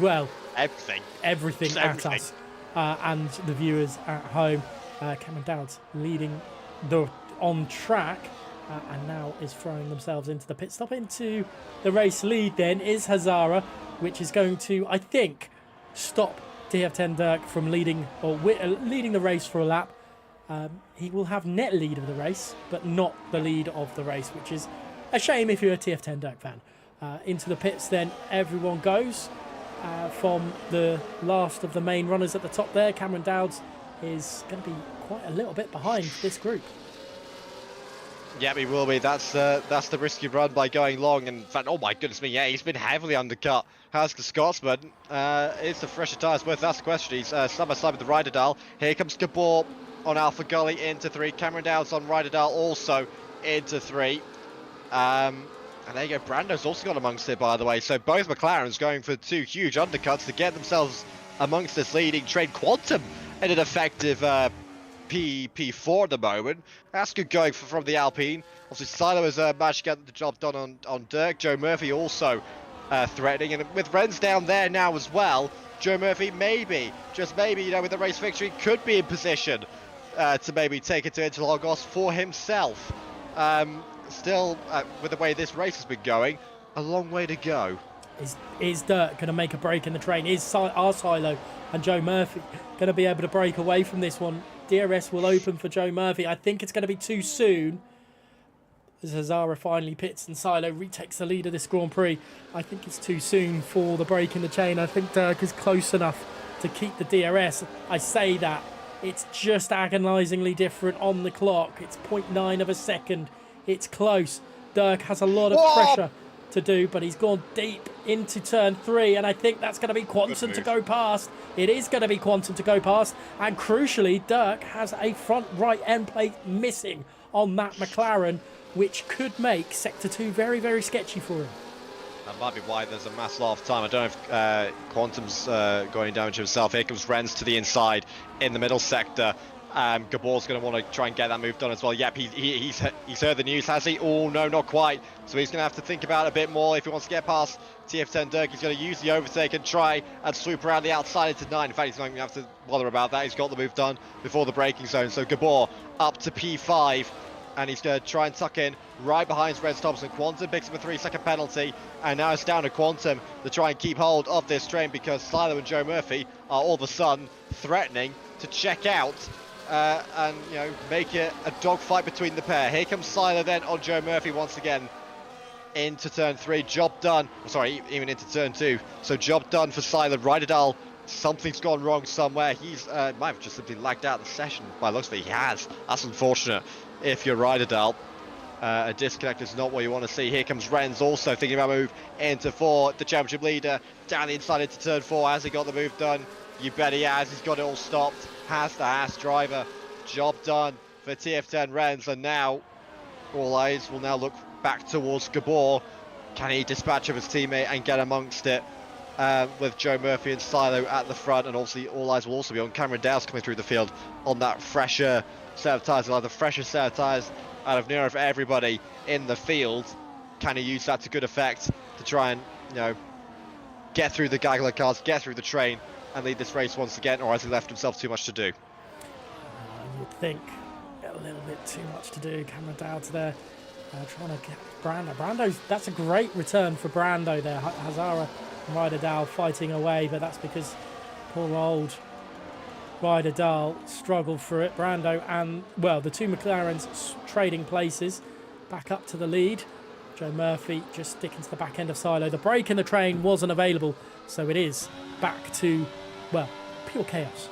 well, everything at us and the viewers at home. Cameron Dowds leading on track and now is throwing themselves into the pit stop. Into the race lead then is Hazara, which is going to, I think, stop TF10 Dirk from leading the race for a lap. He will have net lead of the race, but not the lead of the race, which is a shame if you're a TF10 Dirk fan. Into the pits then everyone goes. From the last of the main runners at the top there, Cameron Dowds is going to be quite a little bit behind this group. Yeah, he will be. That's the risky run by going long. And in fact, oh my goodness me, yeah, he's been heavily undercut. How's the Scotsman? It's the fresher tyres worth asking the question. He's side by side with the Ryderdal. Here comes Gabor. on Alpha Gully into 3. Cameron Downs on Ryderdale also into 3. And there you go. Brando's also got amongst it, by the way. So both McLarens going for 2 huge undercuts to get themselves amongst this leading train. Quantum in an effective P4 at the moment. That's good going from the Alpine. Obviously, Silo has managed to get the job done on Dirk. Joe Murphy also threatening. And with Renz down there now as well, Joe Murphy maybe, just maybe, you know, with the race victory, could be in position to maybe take it to Interlagos for himself. Still, with the way this race has been going, a long way to go. Is Dirk going to make a break in the train? Is our Silo and Joe Murphy going to be able to break away from this one? DRS will open for Joe Murphy. I think it's going to be too soon. As Hazara finally pits and Silo retakes the lead of this Grand Prix. I think it's too soon for the break in the chain. I think Dirk is close enough to keep the DRS. I say that. It's just agonisingly different on the clock. It's 0.9 of a second. It's close. Dirk has a lot of pressure to do, but he's gone deep into turn 3, and I think that's going to be Quantum to go past. It is going to be Quantum to go past, and crucially, Dirk has a front right end plate missing on that McLaren, which could make Sector 2 very, very sketchy for him. That might be why there's a mass lot of time. I don't know if Quantum's going damage himself. Here comes Renz to the inside in the middle sector. Gabor's going to want to try and get that move done as well. Yep, he's heard the news, has he? Oh, no, not quite. So he's going to have to think about it a bit more if he wants to get past TF10 Dirk. He's going to use the overtake and try and swoop around the outside into 9. In fact, he's not going to have to bother about that. He's got the move done before the braking zone. So Gabor up to P5. And he's going to try and tuck in right behind Rez Thompson. Quantum picks up a 3-second penalty. And now it's down to Quantum to try and keep hold of this train, because Silo and Joe Murphy are all of a sudden threatening to check out and, you know, make it a dogfight between the pair. Here comes Silo then on Joe Murphy once again into turn 3. Job done. Sorry, even into turn 2. So job done for Silo. Ryderdale, something's gone wrong somewhere. He's might have just simply lagged out the session by the looks of it. He has. That's unfortunate. If you're Ryderdale, a disconnect is not what you want to see. Here comes Renz also thinking about a move into 4. The championship leader down the inside into turn 4. Has he got the move done? You bet he has. He's got it all stopped. Has the Haas driver. Job done for TF10 Renz. And now all eyes will now look back towards Gabor. Can he dispatch of his teammate and get amongst it with Joe Murphy and Silo at the front? And obviously all eyes will also be on Cameron Dow's coming through the field on that fresher set of tyres, the freshest set of tyres out of near of everybody in the field. Can he use that to good effect to try and, you know, get through the gaggle of cars, get through the train, and lead this race once again, or has he left himself too much to do? You'd think a little bit too much to do. Cameron Dowd's there trying to get Brando. That's a great return for Brando there. Hazara and Ryderdale fighting away, but that's because poor old Ryderdale struggled for it. Brando and, well, the two McLarens trading places back up to the lead. Joe Murphy just sticking to the back end of Silo. The break in the train wasn't available, so it is back to, well, pure chaos.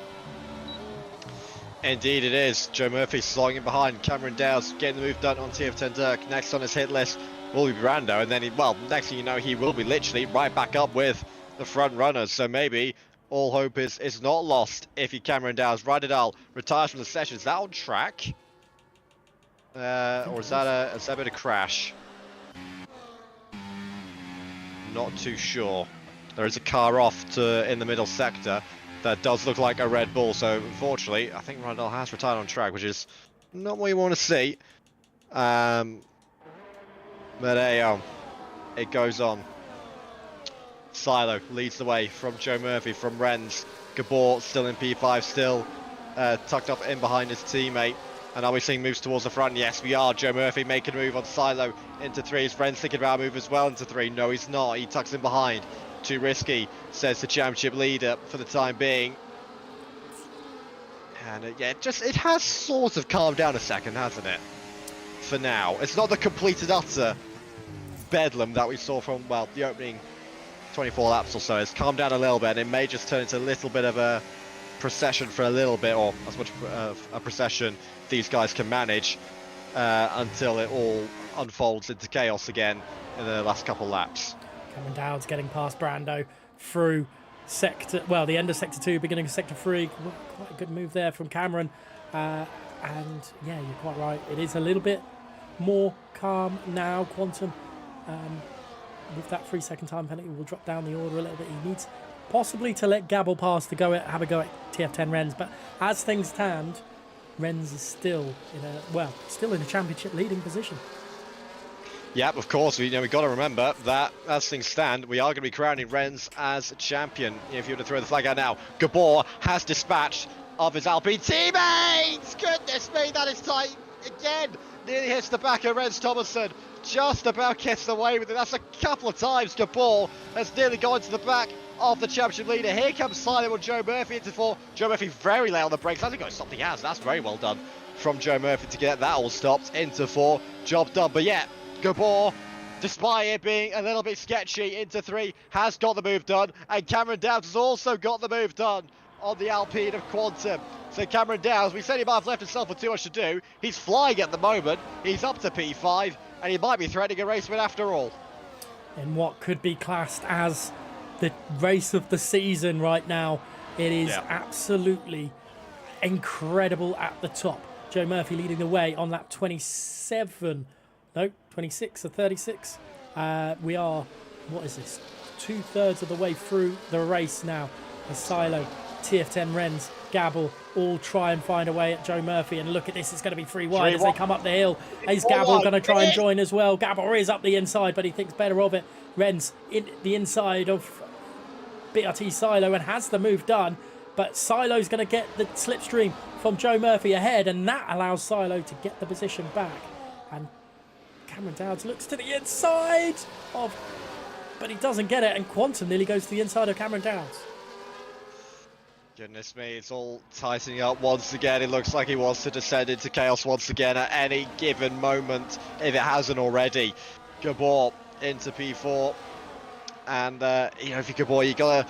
Indeed it is. Joe Murphy slogging behind. Cameron Dow's getting the move done on TF10 Dirk. Next on his hit list will be Brando, and then, next thing you know, he will be literally right back up with the front runners. So maybe all hope is not lost if you Cameron Dow's. Ryderdale retires from the session. Is that on track? Or is that a bit of crash? Not too sure. There is a car off in the middle sector that does look like a Red Bull. So unfortunately, I think Ryderdale has retired on track, which is not what you want to see. But hey, it goes on. Silo leads the way from Joe Murphy, from Renz. Gabor still in P5, still tucked up in behind his teammate. And are we seeing moves towards the front? Yes, we are. Joe Murphy making a move on Silo into 3. Is Renz thinking about a move as well into 3? No, he's not. He tucks in behind. Too risky, says the championship leader for the time being. And yeah, it has sort of calmed down a second, hasn't it? For now. It's not the complete and utter bedlam that we saw from, well, the opening 24 laps or so. It's calmed down a little bit, and it may just turn into a little bit of a procession for a little bit, or as much a procession these guys can manage until it all unfolds into chaos again in the last couple laps. Cameron Dowd's getting past Brando through the end of sector 2, beginning of sector 3. Quite a good move there from Cameron. And yeah, you're quite right. It is a little bit more calm now. Quantum, with that 3-second time penalty, will drop down the order a little bit. He needs possibly to let Gabble pass to have a go at TF10 Rennes. But as things stand, Rennes is still in a championship leading position. Yep, of course. We've got to remember that as things stand, we are going to be crowning Rennes as champion. If you were to throw the flag out now, Gabor has dispatched of his Alpine teammates. Goodness me, that is tight again. Nearly hits the back of Rennes Thomason. Just about gets away with it. That's a couple of times. Gabor has nearly gone to the back of the championship leader. Here comes Silent with Joe Murphy into 4. Joe Murphy very late on the brakes. I think he's stopped the gas. That's very well done from Joe Murphy to get that all stopped into 4. Job done. But yeah, Gabor, despite it being a little bit sketchy, into 3, has got the move done. And Cameron Downs has also got the move done on the Alpine of Quantum. So Cameron Downs, we said he might have left himself with too much to do. He's flying at the moment. He's up to P5, and he might be threatening a race win after all. In what could be classed as the race of the season right now. It is absolutely incredible at the top. Joe Murphy leading the way on lap 26 or 36. We are, what is this, 2/3 of the way through the race now. As Silo, TF10 Rennes, Gabble all try and find a way at Joe Murphy. And look at this, it's going to be 3 wide as they come up the hill. Is Gabble going to try and join as well? Gabble is up the inside, but he thinks better of it. Rennes in the inside of BRT Silo and has the move done. But Silo's going to get the slipstream from Joe Murphy ahead, and that allows Silo to get the position back. And Cameron Dowds looks to the inside of, but he doesn't get it, and Quantum nearly goes to the inside of Cameron Dowds. Goodness me, it's all tightening up once again. It looks like he wants to descend into chaos once again at any given moment, if it hasn't already. Gabor into P4, and if you're Gabor, you gotta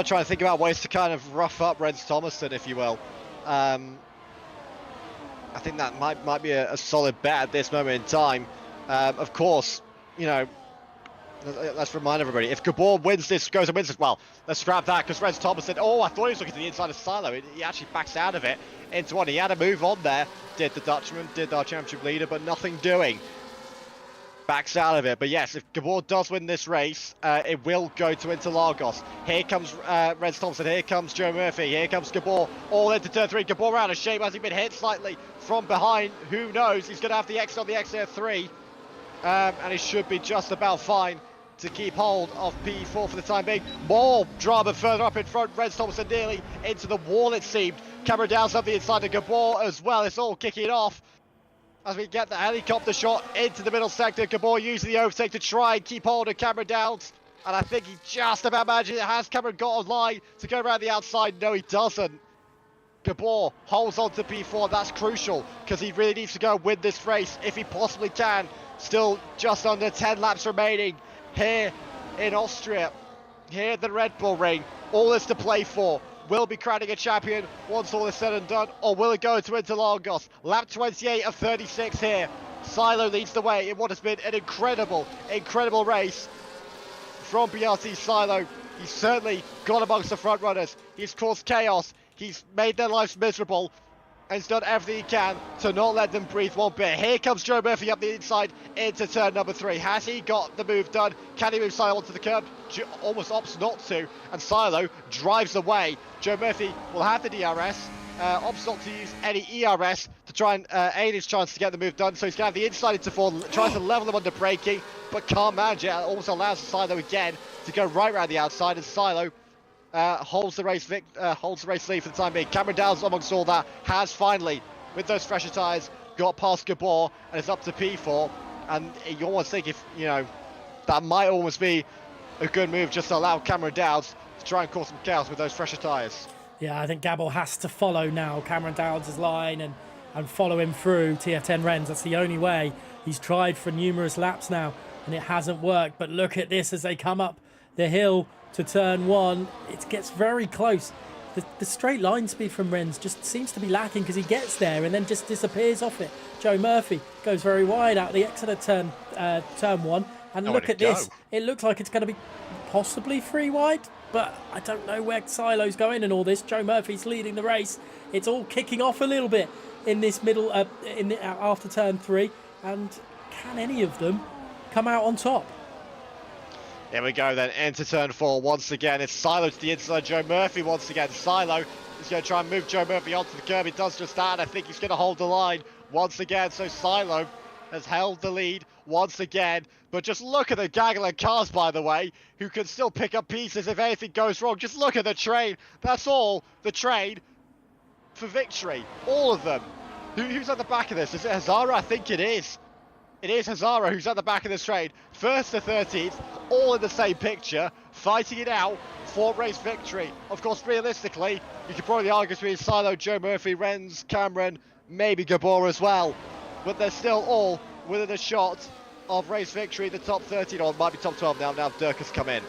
try and think about ways to kind of rough up Rennes Thomason, if you will. I think that might be a solid bet at this moment in time. Of course, let's remind everybody, if Gabor wins this, goes and wins this, well, let's scrap that, because Rennes Thomason, I thought he was looking to the inside of Silo. He actually backs out of it into 1. He had a move on there, did the Dutchman, did our championship leader, but nothing doing. Backs out of it. But yes, if Gabor does win this race, it will go to Interlagos. Here comes Rennes Thomason, here comes Joe Murphy, here comes Gabor, all into turn 3. Gabor out of shape. Has he been hit slightly from behind? Who knows? He's going to have the exit on the exit 3, and he should be just about fine to keep hold of P4 for the time being. More drama further up in front. Rennes Thomason nearly into the wall, it seemed. Cameron Downs on the inside of Gabor as well. It's all kicking off as we get the helicopter shot into the middle sector. Gabor using the overtake to try and keep hold of Cameron Downs, and I think he just about managed it. Has Cameron got a line to go around the outside? No, he doesn't. Gabor holds on to P4. That's crucial, because he really needs to go and win this race if he possibly can. Still just under 10 laps remaining here in Austria, here at the Red Bull Ring. All this to play for. Will be crowning a champion once all is said and done, or will it go to Interlagos? Lap 28 of 36 here. Silo leads the way in what has been an incredible race from BRT Silo. He's certainly got amongst the front runners. He's caused chaos. He's made their lives miserable, and he's done everything he can to not let them breathe one bit. Here comes Joe Murphy up the inside into turn number 3. Has he got the move done? Can he move Silo onto the curb? Almost opts not to, and Silo drives away. Joe Murphy will have the DRS, opts not to use any ERS to try and aid his chance to get the move done, so he's going to have the inside into 4, tries to level them under braking, but can't manage it. Almost allows Silo again to go right around the outside, and Silo holds the race lead for the time being. Cameron Downs amongst all that has finally, with those fresher tyres, got past Gabor and is up to P4, and you almost think if, that might almost be a good move just to allow Cameron Downs to try and cause some chaos with those fresher tyres. Yeah, I think Gabble has to follow now Cameron Downs' line and follow him through TF10 Rennes. That's the only way. He's tried for numerous laps now and it hasn't worked, but look at this as they come up the hill to turn 1. It gets very close. The straight line speed from Rennes just seems to be lacking, because he gets there and then just disappears off it. Joe Murphy goes very wide out the exit of turn 1, and look at this. It looks like it's going to be possibly 3 wide, but I don't know where Silo's going in all this. Joe Murphy's leading the race. It's all kicking off a little bit in this middle, after turn 3, and can any of them come out on top? Here we go then, into turn 4 once again. It's Silo to the inside, Joe Murphy once again. Silo is going to try and move Joe Murphy onto the curb. He does just that, and I think he's going to hold the line once again. So Silo has held the lead once again. But just look at the gaggle of cars, by the way, who can still pick up pieces if anything goes wrong. Just look at the train. That's all the train for victory. All of them. Who's at the back of this? Is it Hazara? I think it is. It is Hazara who's at the back of this train. First to 13th, all in the same picture, fighting it out for race victory. Of course, realistically, you could probably argue between Silo, Joe Murphy, Renz, Cameron, maybe Gabor as well. But they're still all within a shot of race victory, the top 13, or it might be top 12 now Dirk has come in.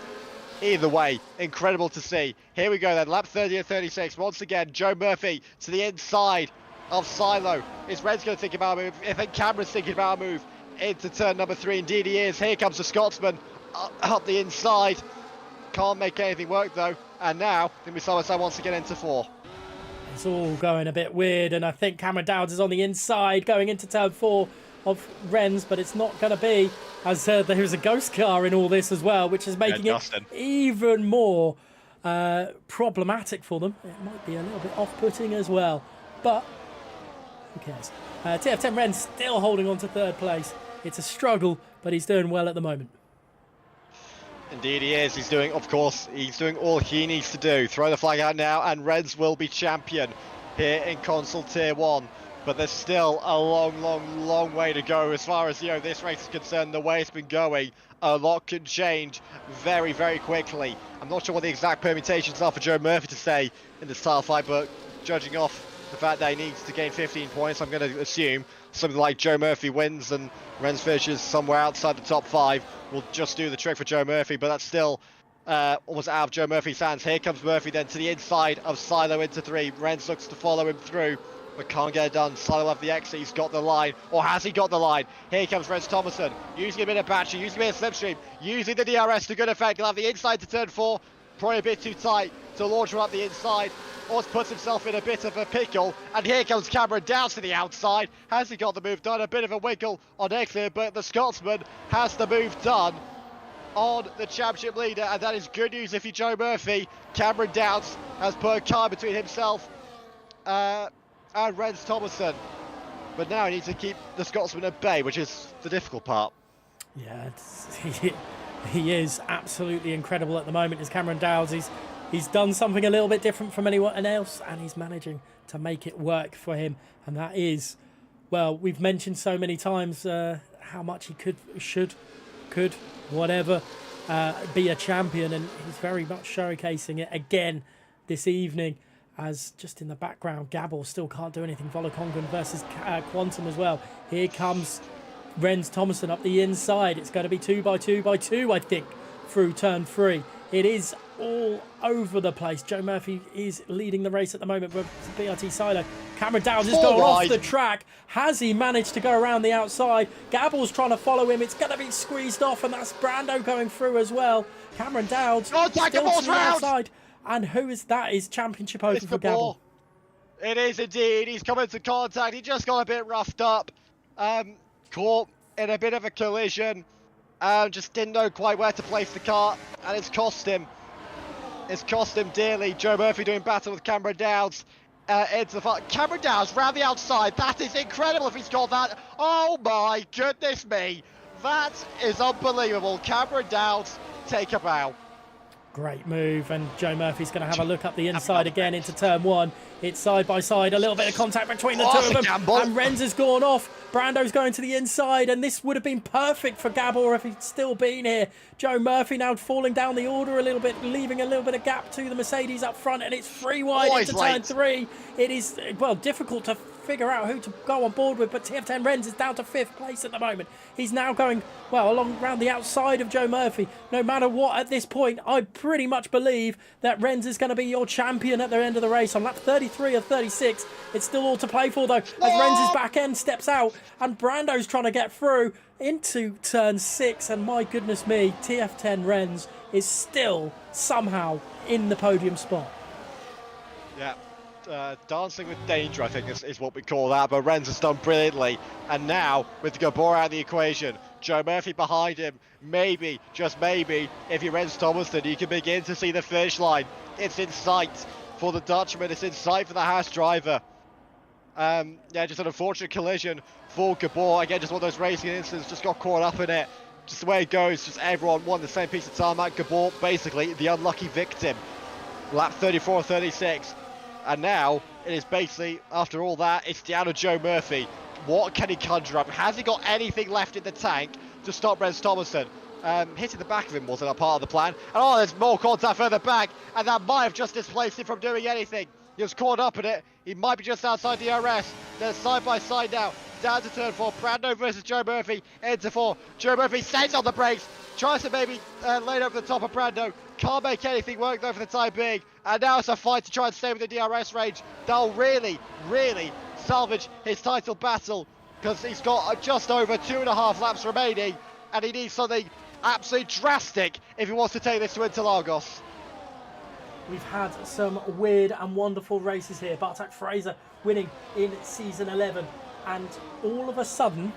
Either way, incredible to see. Here we go then, lap 30 and 36. Once again, Joe Murphy to the inside of Silo. Is Ren's going to think about a move? I think Cameron's thinking about a move into turn number 3. Indeed he is. Here comes the Scotsman up the inside. Can't make anything work though. And now, going to be side-by-side once again into 4. It's all going a bit weird, and I think Cameron Dowds is on the inside going into turn 4 of Ren's, but it's not going to be, as there's a ghost car in all this as well, which is making it even more problematic for them. It might be a little bit off-putting as well, but who cares? TF10 Ren still holding on to 3rd place. It's a struggle, but he's doing well at the moment. Indeed he is. He's doing, of course, he's doing all he needs to do. Throw the flag out now, and Renz will be champion here in Console Tier 1. But there's still a long way to go as far as, this race is concerned. The way it's been going, a lot can change very quickly. I'm not sure what the exact permutations are for Joe Murphy to stay in this title fight, but judging off the fact that he needs to gain 15 points, I'm going to assume something like Joe Murphy wins and Renz finishes somewhere outside the top 5 will just do the trick for Joe Murphy, but that's still almost out of Joe Murphy's hands. Here comes Murphy then to the inside of Silo into 3. Renz looks to follow him through, but can't get it done. Silo have the exit, he's got the line, or has he got the line? Here comes Renz Thomason, using a bit of battery, using a bit of slipstream, using the DRS to good effect. He'll have the inside to turn 4, probably a bit too tight to launch him up the inside. Oz puts himself in a bit of a pickle, and here comes Cameron Downs to the outside. Has he got the move done? A bit of a wiggle on exit, but the Scotsman has the move done on the championship leader, and that is good news if you're Joe Murphy. Cameron Downs has put a car between himself and Renz Thomason, but now he needs to keep the Scotsman at bay, which is the difficult part. Yeah, he is absolutely incredible at the moment. Is Cameron Downs? He's done something a little bit different from anyone else, and he's managing to make it work for him. And that is, well, we've mentioned so many times how much he could, whatever, be a champion, and he's very much showcasing it again this evening. As just in the background, Gabor still can't do anything. Volokongren versus Quantum as well. Here comes Renz Thomason up the inside. It's going to be 2 by 2 by 2, I think, through turn 3. It is all over the place. Joe Murphy is leading the race at the moment with BRT Silo. Cameron Downs has gone off the track. Has he managed to go around the outside? Gabor's trying to follow him. It's going to be squeezed off, and that's Brando going through as well. Cameron Downs still to the outside. And who is that? Is championship over for Gabor? It is indeed. He's come into contact. He just got a bit roughed up. Caught in a bit of a collision. Just didn't know quite where to place the car, and it's cost him. It's cost him dearly. Joe Murphy doing battle with Cameron Downs into the fight. Cameron Downs round the outside. That is incredible if he's got that. Oh my goodness me. That is unbelievable. Cameron Downs, take a bow. Great move, and Joe Murphy's going to have a look up the inside again into turn 1. It's side by side, a little bit of contact between the two of them, and Renz has gone off. Brando's going to the inside, and this would have been perfect for Gabor if he'd still been here. Joe Murphy now falling down the order a little bit, leaving a little bit of gap to the Mercedes up front, and it's 3 wide into turn 3. It is, well, difficult to figure out who to go on board with, but TF10 Renz is down to 5th place at the moment. He's now going, well, around the outside of Joe Murphy. No matter what, at this point, I pretty much believe that Renz is going to be your champion at the end of the race. On lap 33 of 36, it's still all to play for, though, as Renz's back end steps out, and Brando's trying to get through into turn 6, and my goodness me, TF10 Renz is still somehow in the podium spot. Yeah. Dancing with danger, I think is what we call that, but Renz has done brilliantly, and now with Gabor out of the equation, Joe Murphy behind him, maybe, just maybe, if you're Renz Thomasson, you can begin to see the finish line. It's in sight for the Dutchman, it's in sight for the Haas driver. Yeah, just an unfortunate collision for Gabor. Again, just one of those racing incidents, just got caught up in it. Just the way it goes, just everyone won the same piece of tarmac. Gabor, basically, the unlucky victim. Lap 34, 36. And now, it is basically, after all that, it's down to Joe Murphy. What can he conjure up? Has he got anything left in the tank to stop Renz Thomasson? Hitting the back of him wasn't a part of the plan. And oh, there's more contact further back, and that might have just displaced him from doing anything. He was caught up in it. He might be just outside the DRS. They're side by side now. Down to turn 4. Brando versus Joe Murphy. Into 4. Joe Murphy stays on the brakes. Tries to maybe lay over the top of Brando. Can't make anything work though for the time being. And now it's a fight to try and stay within the DRS range. They'll really, really salvage his title battle, because he's got just over 2.5 laps remaining, and he needs something absolutely drastic if he wants to take this to Interlagos. We've had some weird and wonderful races here. Bartek Fraser winning in season 11, and all of a sudden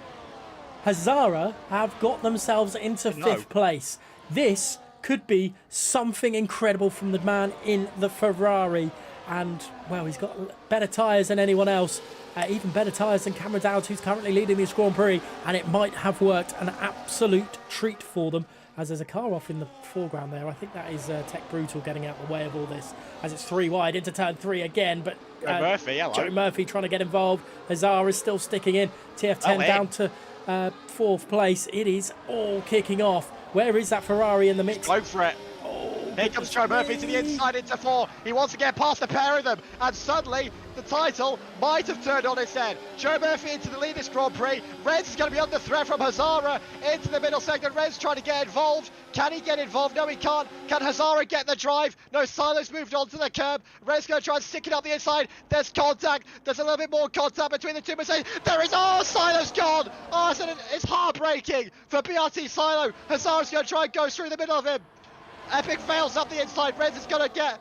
Hazara have got themselves into 5th place. This could be something incredible from the man in the Ferrari, and well, he's got better tyres than anyone else, even better tyres than Cameron Dowd, who's currently leading this Grand Prix, and it might have worked. An absolute treat for them, as there's a car off in the foreground there. I think that is Tech Brutal getting out the way of all this, as it's 3 wide into turn 3 again, but Joe Murphy trying to get involved. Hazara is still sticking in. TF10 down to 4th place. It is all kicking off. Where is that Ferrari in the mix? Go for it. Here comes Joe Murphy to the inside into 4. He wants to get past the pair of them, and suddenly the title might have turned on its head. Joe Murphy into the lead this Grand Prix. Renz is going to be under threat from Hazara into the middle segment. Renz trying to get involved. Can he get involved? No, he can't. Can Hazara get the drive? No, Silo's moved on to the curb. Renz going to try and stick it up the inside. There's contact. There's a little bit more contact between the two Mercedes. There is, oh, Silo's gone. Oh, it's heartbreaking for BRT Silo. Hazara's going to try and go through the middle of him. Epic fails up the inside. Renz is going to get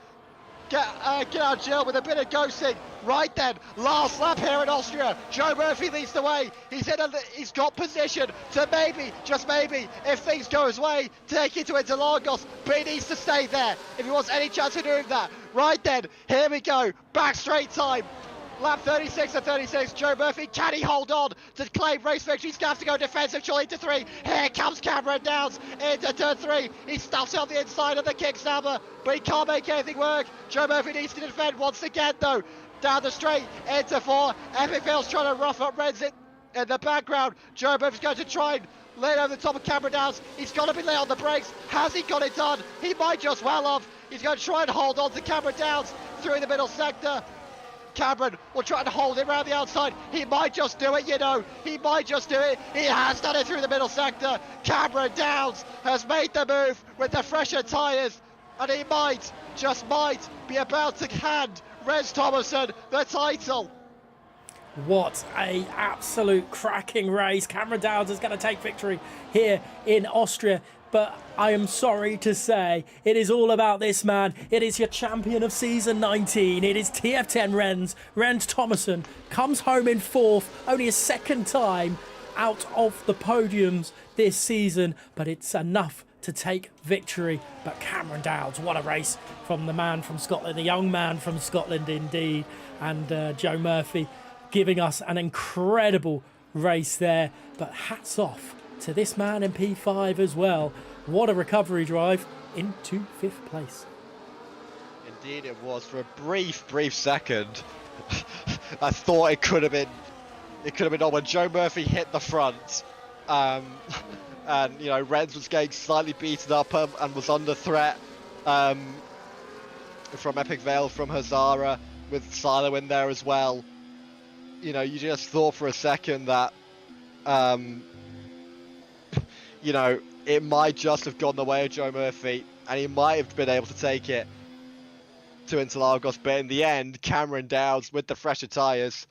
out of jail with a bit of ghosting. Right then, last lap here in Austria. Joe Murphy leads the way. He's got position to maybe, just maybe, if things go his way, take it to Interlagos. But he needs to stay there if he wants any chance of doing that. Right then, here we go. Back straight time. Lap 36 and 36, Joe Murphy, can he hold on to claim race victory? He's going to have to go defensive, surely into 3. Here comes Cameron Downs into turn 3. He stuffs on the inside of the kickstabber, but he can't make anything work. Joe Murphy needs to defend once again, though. Down the straight, into 4. Epic Fail's trying to rough up Renz in the background. Joe Murphy's going to try and lay over the top of Cameron Downs. He's got to be late on the brakes. Has he got it done? He might just well have. He's going to try and hold on to Cameron Downs through the middle sector. Cameron will try to hold him around the outside. He might just do it, you know. He might just do it. He has done it through the middle sector. Cameron Downs has made the move with the fresher tyres, and he might, just might, be about to hand Renz Thomasson the title. What a absolute cracking race. Cameron Downs is going to take victory here in Austria. But I am sorry to say, it is all about this man. It is your champion of season 19. It is TF10 Renz. Renz Thomasson comes home in 4th, only a second time out of the podiums this season, but it's enough to take victory. But Cameron Downs, what a race from the man from Scotland, the young man from Scotland indeed. And Joe Murphy giving us an incredible race there. But hats off to this man in P5 as well. What a recovery drive into 5th place. Indeed it was. For a brief second, I thought it could have been on when Joe Murphy hit the front. And you know, Renz was getting slightly beaten up and was under threat from Epic Veil, from Hazara, with Silo in there as well. you know, you just thought for a second that, um, you know, it might just have gone the way of Joe Murphy, and he might have been able to take it to Interlagos, but in the end, Cameron Dowds with the fresher tyres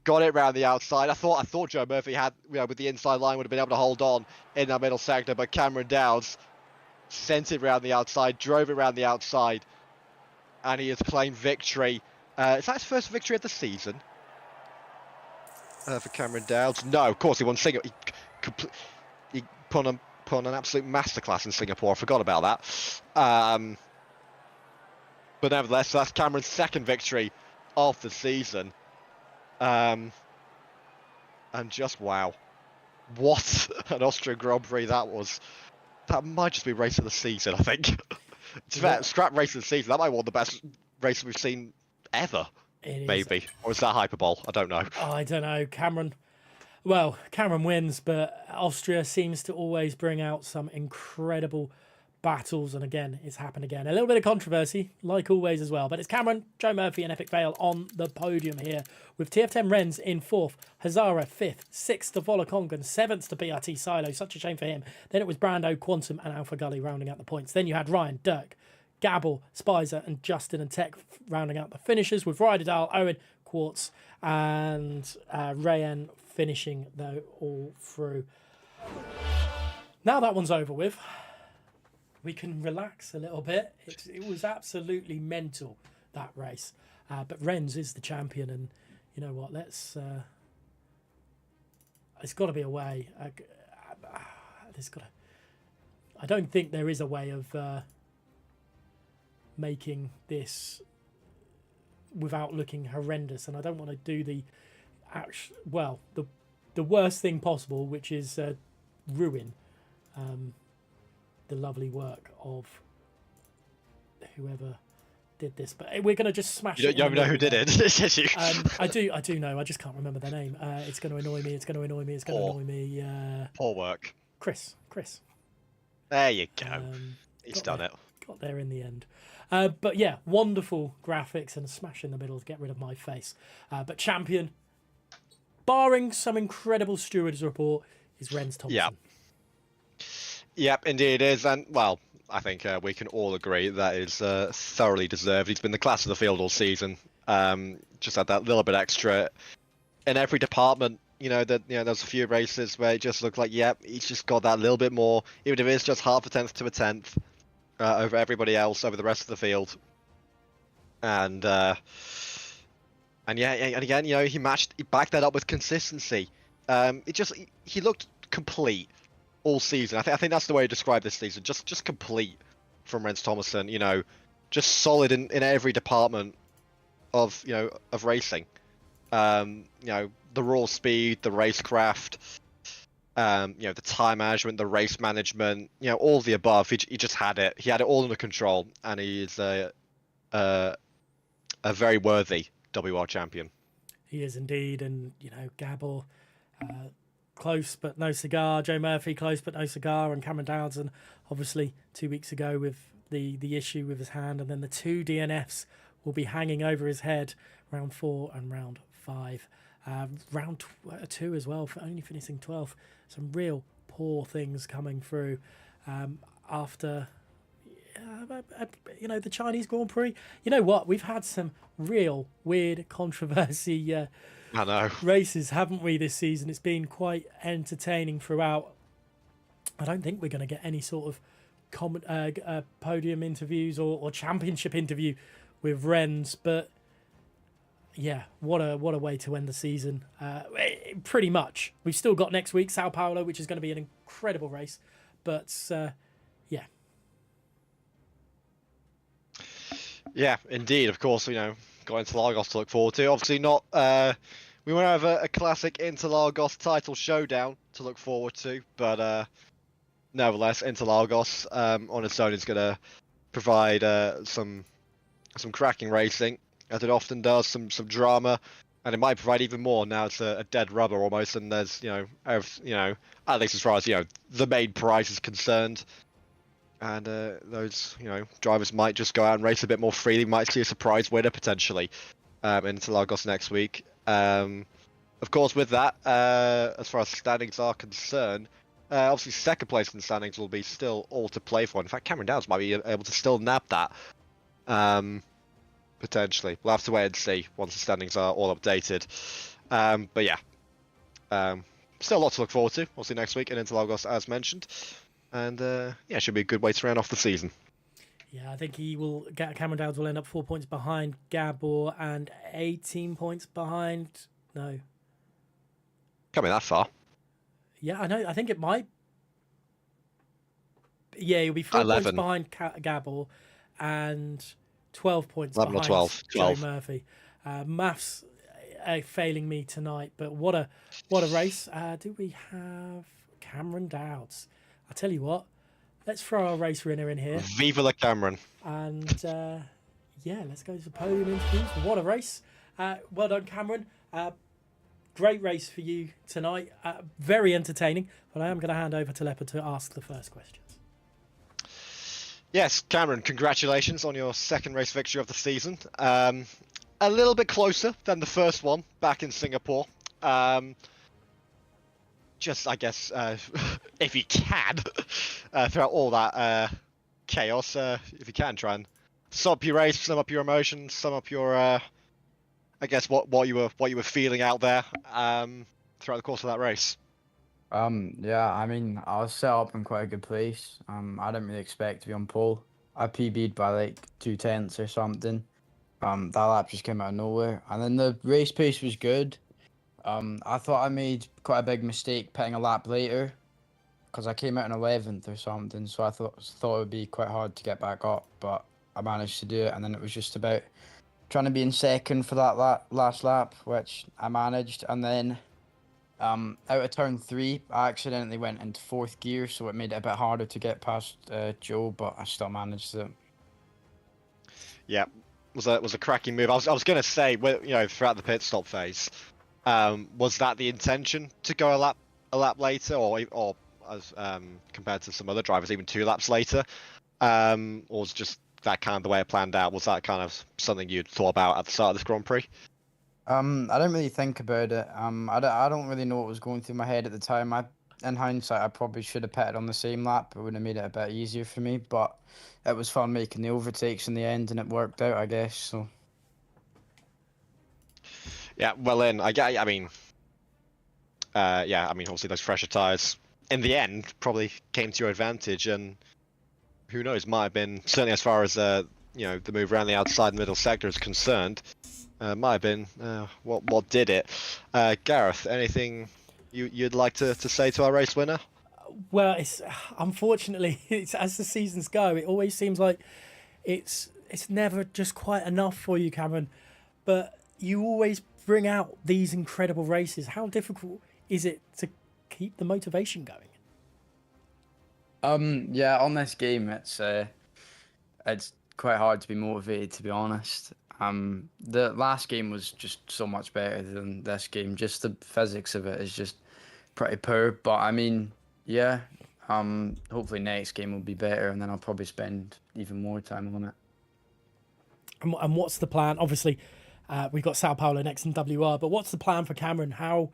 got it round the outside. I thought Joe Murphy had, you know, with the inside line would have been able to hold on in that middle sector, but Cameron Dowds sent it round the outside, drove it round the outside, and he has claimed victory. Is that his first victory of the season? For Cameron Dowds? No, of course he won Singapore. He put on an absolute masterclass in Singapore. I forgot about that. But nevertheless, that's Cameron's second victory of the season. And just wow, what an Austrian Grand Prix that was. That might just be race of the season, I think. Scrap race of the season. That might be one of the best races we've seen ever. Maybe. Or is that hyperbole? I don't know. Oh, I don't know. Cameron wins, but Austria seems to always bring out some incredible battles, and again, it's happened again. A little bit of controversy, like always as well, but it's Cameron, Joe Murphy and Epic Fail on the podium here, with TF10 Renz in 4th, Hazara 5th, 6th to Volakongan, 7th to BRT Silo, such a shame for him. Then it was Brando, Quantum and Alpha Gully rounding out the points. Then you had Ryan, Dirk, Gabble, Spicer and Justin and Tech rounding out the finishers, with Ryderdal, Owen, Quartz and Rayan finishing though all through. Now that one's over with, we can relax a little bit. It was absolutely mental, that race. But Renz is the champion, and you know what? It's got to be a way. I don't think there is a way of making this without looking horrendous, and I don't want to do the worst thing possible, which is ruin the lovely work of whoever did this. But we're going to just smash it. You don't know who did it. I do know. I just can't remember their name. It's going to annoy me. It's going to annoy me. Poor work. Chris. There you go. He's done it. Got there in the end. But yeah, wonderful graphics and a smash in the middle to get rid of my face. But champion, barring some incredible stewards report, is Renz Thompson. Yeah. Yep, indeed it is. And, well, I think we can all agree that is thoroughly deserved. He's been the class of the field all season. Just had that little bit extra in every department. There's a few races where it just looked like, he's just got that little bit more, even if it's just half a tenth to a tenth over everybody else, over the rest of the field. And again, he backed that up with consistency. He looked complete all season. I think that's the way to describe this season. Just complete from Renz Thompson. Just solid in every department of racing. The raw speed, the racecraft, the time management, the race management, all of the above. He just had it. He had it all under control, and he is a very worthy WR champion. He is indeed, and Gabor, close but no cigar. Joe Murphy, close but no cigar, and Cameron Dowds, and obviously 2 weeks ago with the issue with his hand, and then the 2 DNFs will be hanging over his head, round 4 and round 5. Round 2 as well, for only finishing 12th. Some real poor things coming through after the Chinese Grand Prix. You know what? We've had some real weird controversy I know. races, haven't we, this season? It's been quite entertaining throughout. I don't think we're going to get any sort of podium interviews or championship interview with Renz, but yeah, what a way to end the season. Pretty much. We've still got next week, Sao Paulo, which is going to be an incredible race, but yeah. Yeah, indeed. Of course, got Interlagos to look forward to. Obviously not, we won't have a classic Interlagos title showdown to look forward to, but nevertheless, Interlagos on its own is going to provide some cracking racing, as it often does, some drama, and it might provide even more. Now it's a dead rubber almost, and there's, at least as far as, the main prize is concerned. And those, drivers might just go out and race a bit more freely. Might see a surprise winner potentially in Interlagos next week. Of course, with that, as far as standings are concerned, obviously second place in the standings will be still all to play for. In fact, Cameron Downs might be able to still nab that, potentially. We'll have to wait and see once the standings are all updated. But yeah, still a lot to look forward to, obviously next week in Interlagos, as mentioned. And yeah, it should be a good way to round off the season. Yeah, I think he will get Cameron Downs will end up 4 points behind Gabor and 18 points behind. No. Coming that far. Yeah, I know. I think it might. Yeah, he'll be 4 points 11. behind Gabor and 12 points 11 or behind 12. Joe 12. Murphy. Maths failing me tonight, but what a race. Do we have Cameron Dowds? I tell you what, let's throw our race winner in here. Viva la Cameron. And yeah, let's go to the podium interviews. What a race. Well done, Cameron. Great race for you tonight. Very entertaining. But I am going to hand over to Leopard to ask the first questions. Yes, Cameron, congratulations on your second race victory of the season. A little bit closer than the first one back in Singapore. Just, I guess, if you can, throughout all that chaos, if you can, try and sum up your race, sum up your emotions, sum up your, I guess, what you were feeling out there throughout the course of that race. Yeah, I mean, I was set up in quite a good place. I didn't really expect to be on pole. I PB'd by like 2/10 or something. That lap just came out of nowhere. And then the race pace was good. I thought I made quite a big mistake pitting a lap later because I came out in 11th or something. So I thought it would be quite hard to get back up, but I managed to do it. And then it was just about trying to be in second for that last lap, which I managed. And then out of turn 3, I accidentally went into 4th gear, so it made it a bit harder to get past Joe, but I still managed it. Yeah, was a cracking move. I was gonna say, throughout the pit stop phase, was that the intention to go a lap later, or as compared to some other drivers, even 2 laps later, or was just that kind of the way it planned out? Was that kind of something you'd thought about at the start of this Grand Prix? I didn't really think about it. I don't really know what was going through my head at the time. In hindsight, I probably should have pitted on the same lap. It would have made it a bit easier for me, but it was fun making the overtakes in the end, and it worked out, I guess. So. Yeah, well then, I mean, obviously those fresher tyres in the end probably came to your advantage, and who knows, might have been, certainly as far as the move around the outside middle sector is concerned, might have been what did it. Gareth, anything you'd like to say to our race winner? Well, it's unfortunately, as the seasons go, it always seems like it's never just quite enough for you, Cameron. But you always bring out these incredible races. How difficult is it to keep the motivation going? Yeah, on this game, it's quite hard to be motivated, to be honest. The last game was just so much better than this game. Just the physics of it is just pretty poor. But I mean, yeah, hopefully next game will be better, and then I'll probably spend even more time on it. And what's the plan? Obviously, we've got Sao Paulo next in WR, but what's the plan for Cameron? How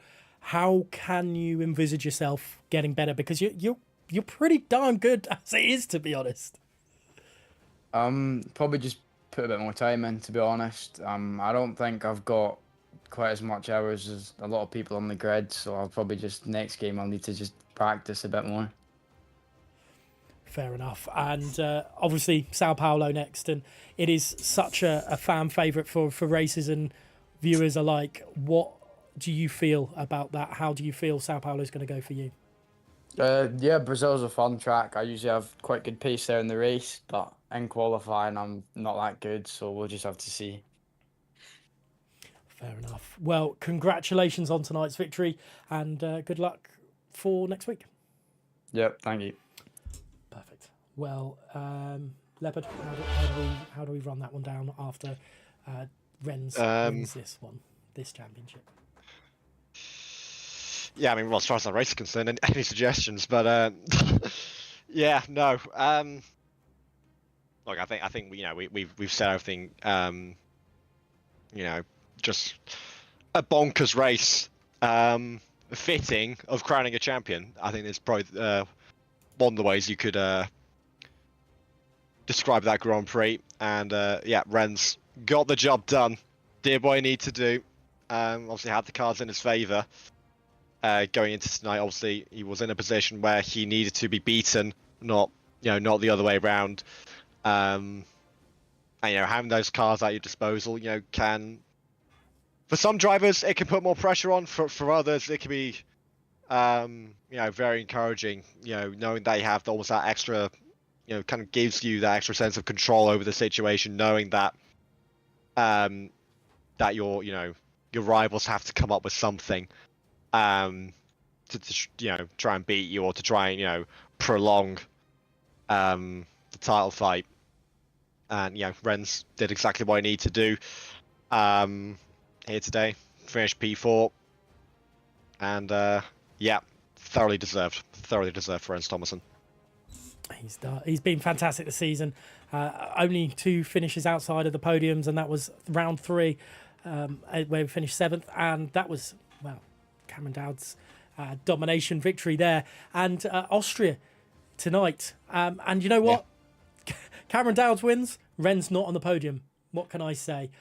can you envisage yourself getting better? Because you're pretty darn good as it is, to be honest. Probably just put a bit more time in, to be honest. I don't think I've got quite as much hours as a lot of people on the grid, so I'll probably just, next game, I'll need to just practice a bit more. Fair enough. And obviously Sao Paulo next, and it is such a fan favourite for races and viewers alike. What do you feel about that? How do you feel Sao Paulo is going to go for you? Yeah, Brazil's a fun track. I usually have quite good pace there in the race, but in qualifying I'm not that good, so we'll just have to see. Fair enough. Well, congratulations on tonight's victory, and good luck for next week. Yep, thank you. Perfect. Well, Leopard, how do we run that one down after Rennes wins this championship? Yeah, I mean, well, as far as the race is concerned, any suggestions? But yeah, no. Look, I think we've said everything. Just a bonkers race, fitting of crowning a champion. I think it's probably one of the ways you could describe that Grand Prix. And yeah, Ren's got the job done, did what he needed to do. Obviously had the cards in his favour going into tonight. Obviously, he was in a position where he needed to be beaten, not the other way around. And having those cards at your disposal, can, for some drivers it can put more pressure on. For others, it can be very encouraging. Knowing that you have almost that extra, kind of gives you that extra sense of control over the situation, knowing that that your rivals have to come up with something to try and beat you, or to try and prolong the title fight. And Ren's did exactly what he needed to do here today. Finished P4, and yeah, thoroughly deserved for Rens Thomason. He's been fantastic this season. Only 2 finishes outside of the podiums, and that was round 3, where we finished 7th, and that was, well, Cameron Dowd's domination victory there. And Austria tonight, and you know what? Yeah. Cameron Dowd wins. Ren's not on the podium. What can I say?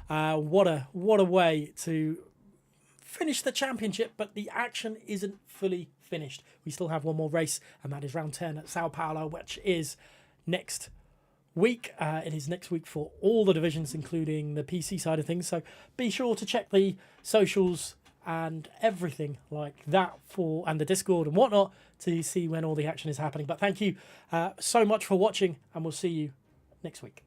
What a way to finish the championship, but the action isn't fully finished. We still have one more race, and that is round 10 at Sao Paulo, which is next week. It is next week for all the divisions, including the PC side of things. So be sure to check the socials and everything like that and the Discord and whatnot to see when all the action is happening. But thank you so much for watching, and we'll see you next week.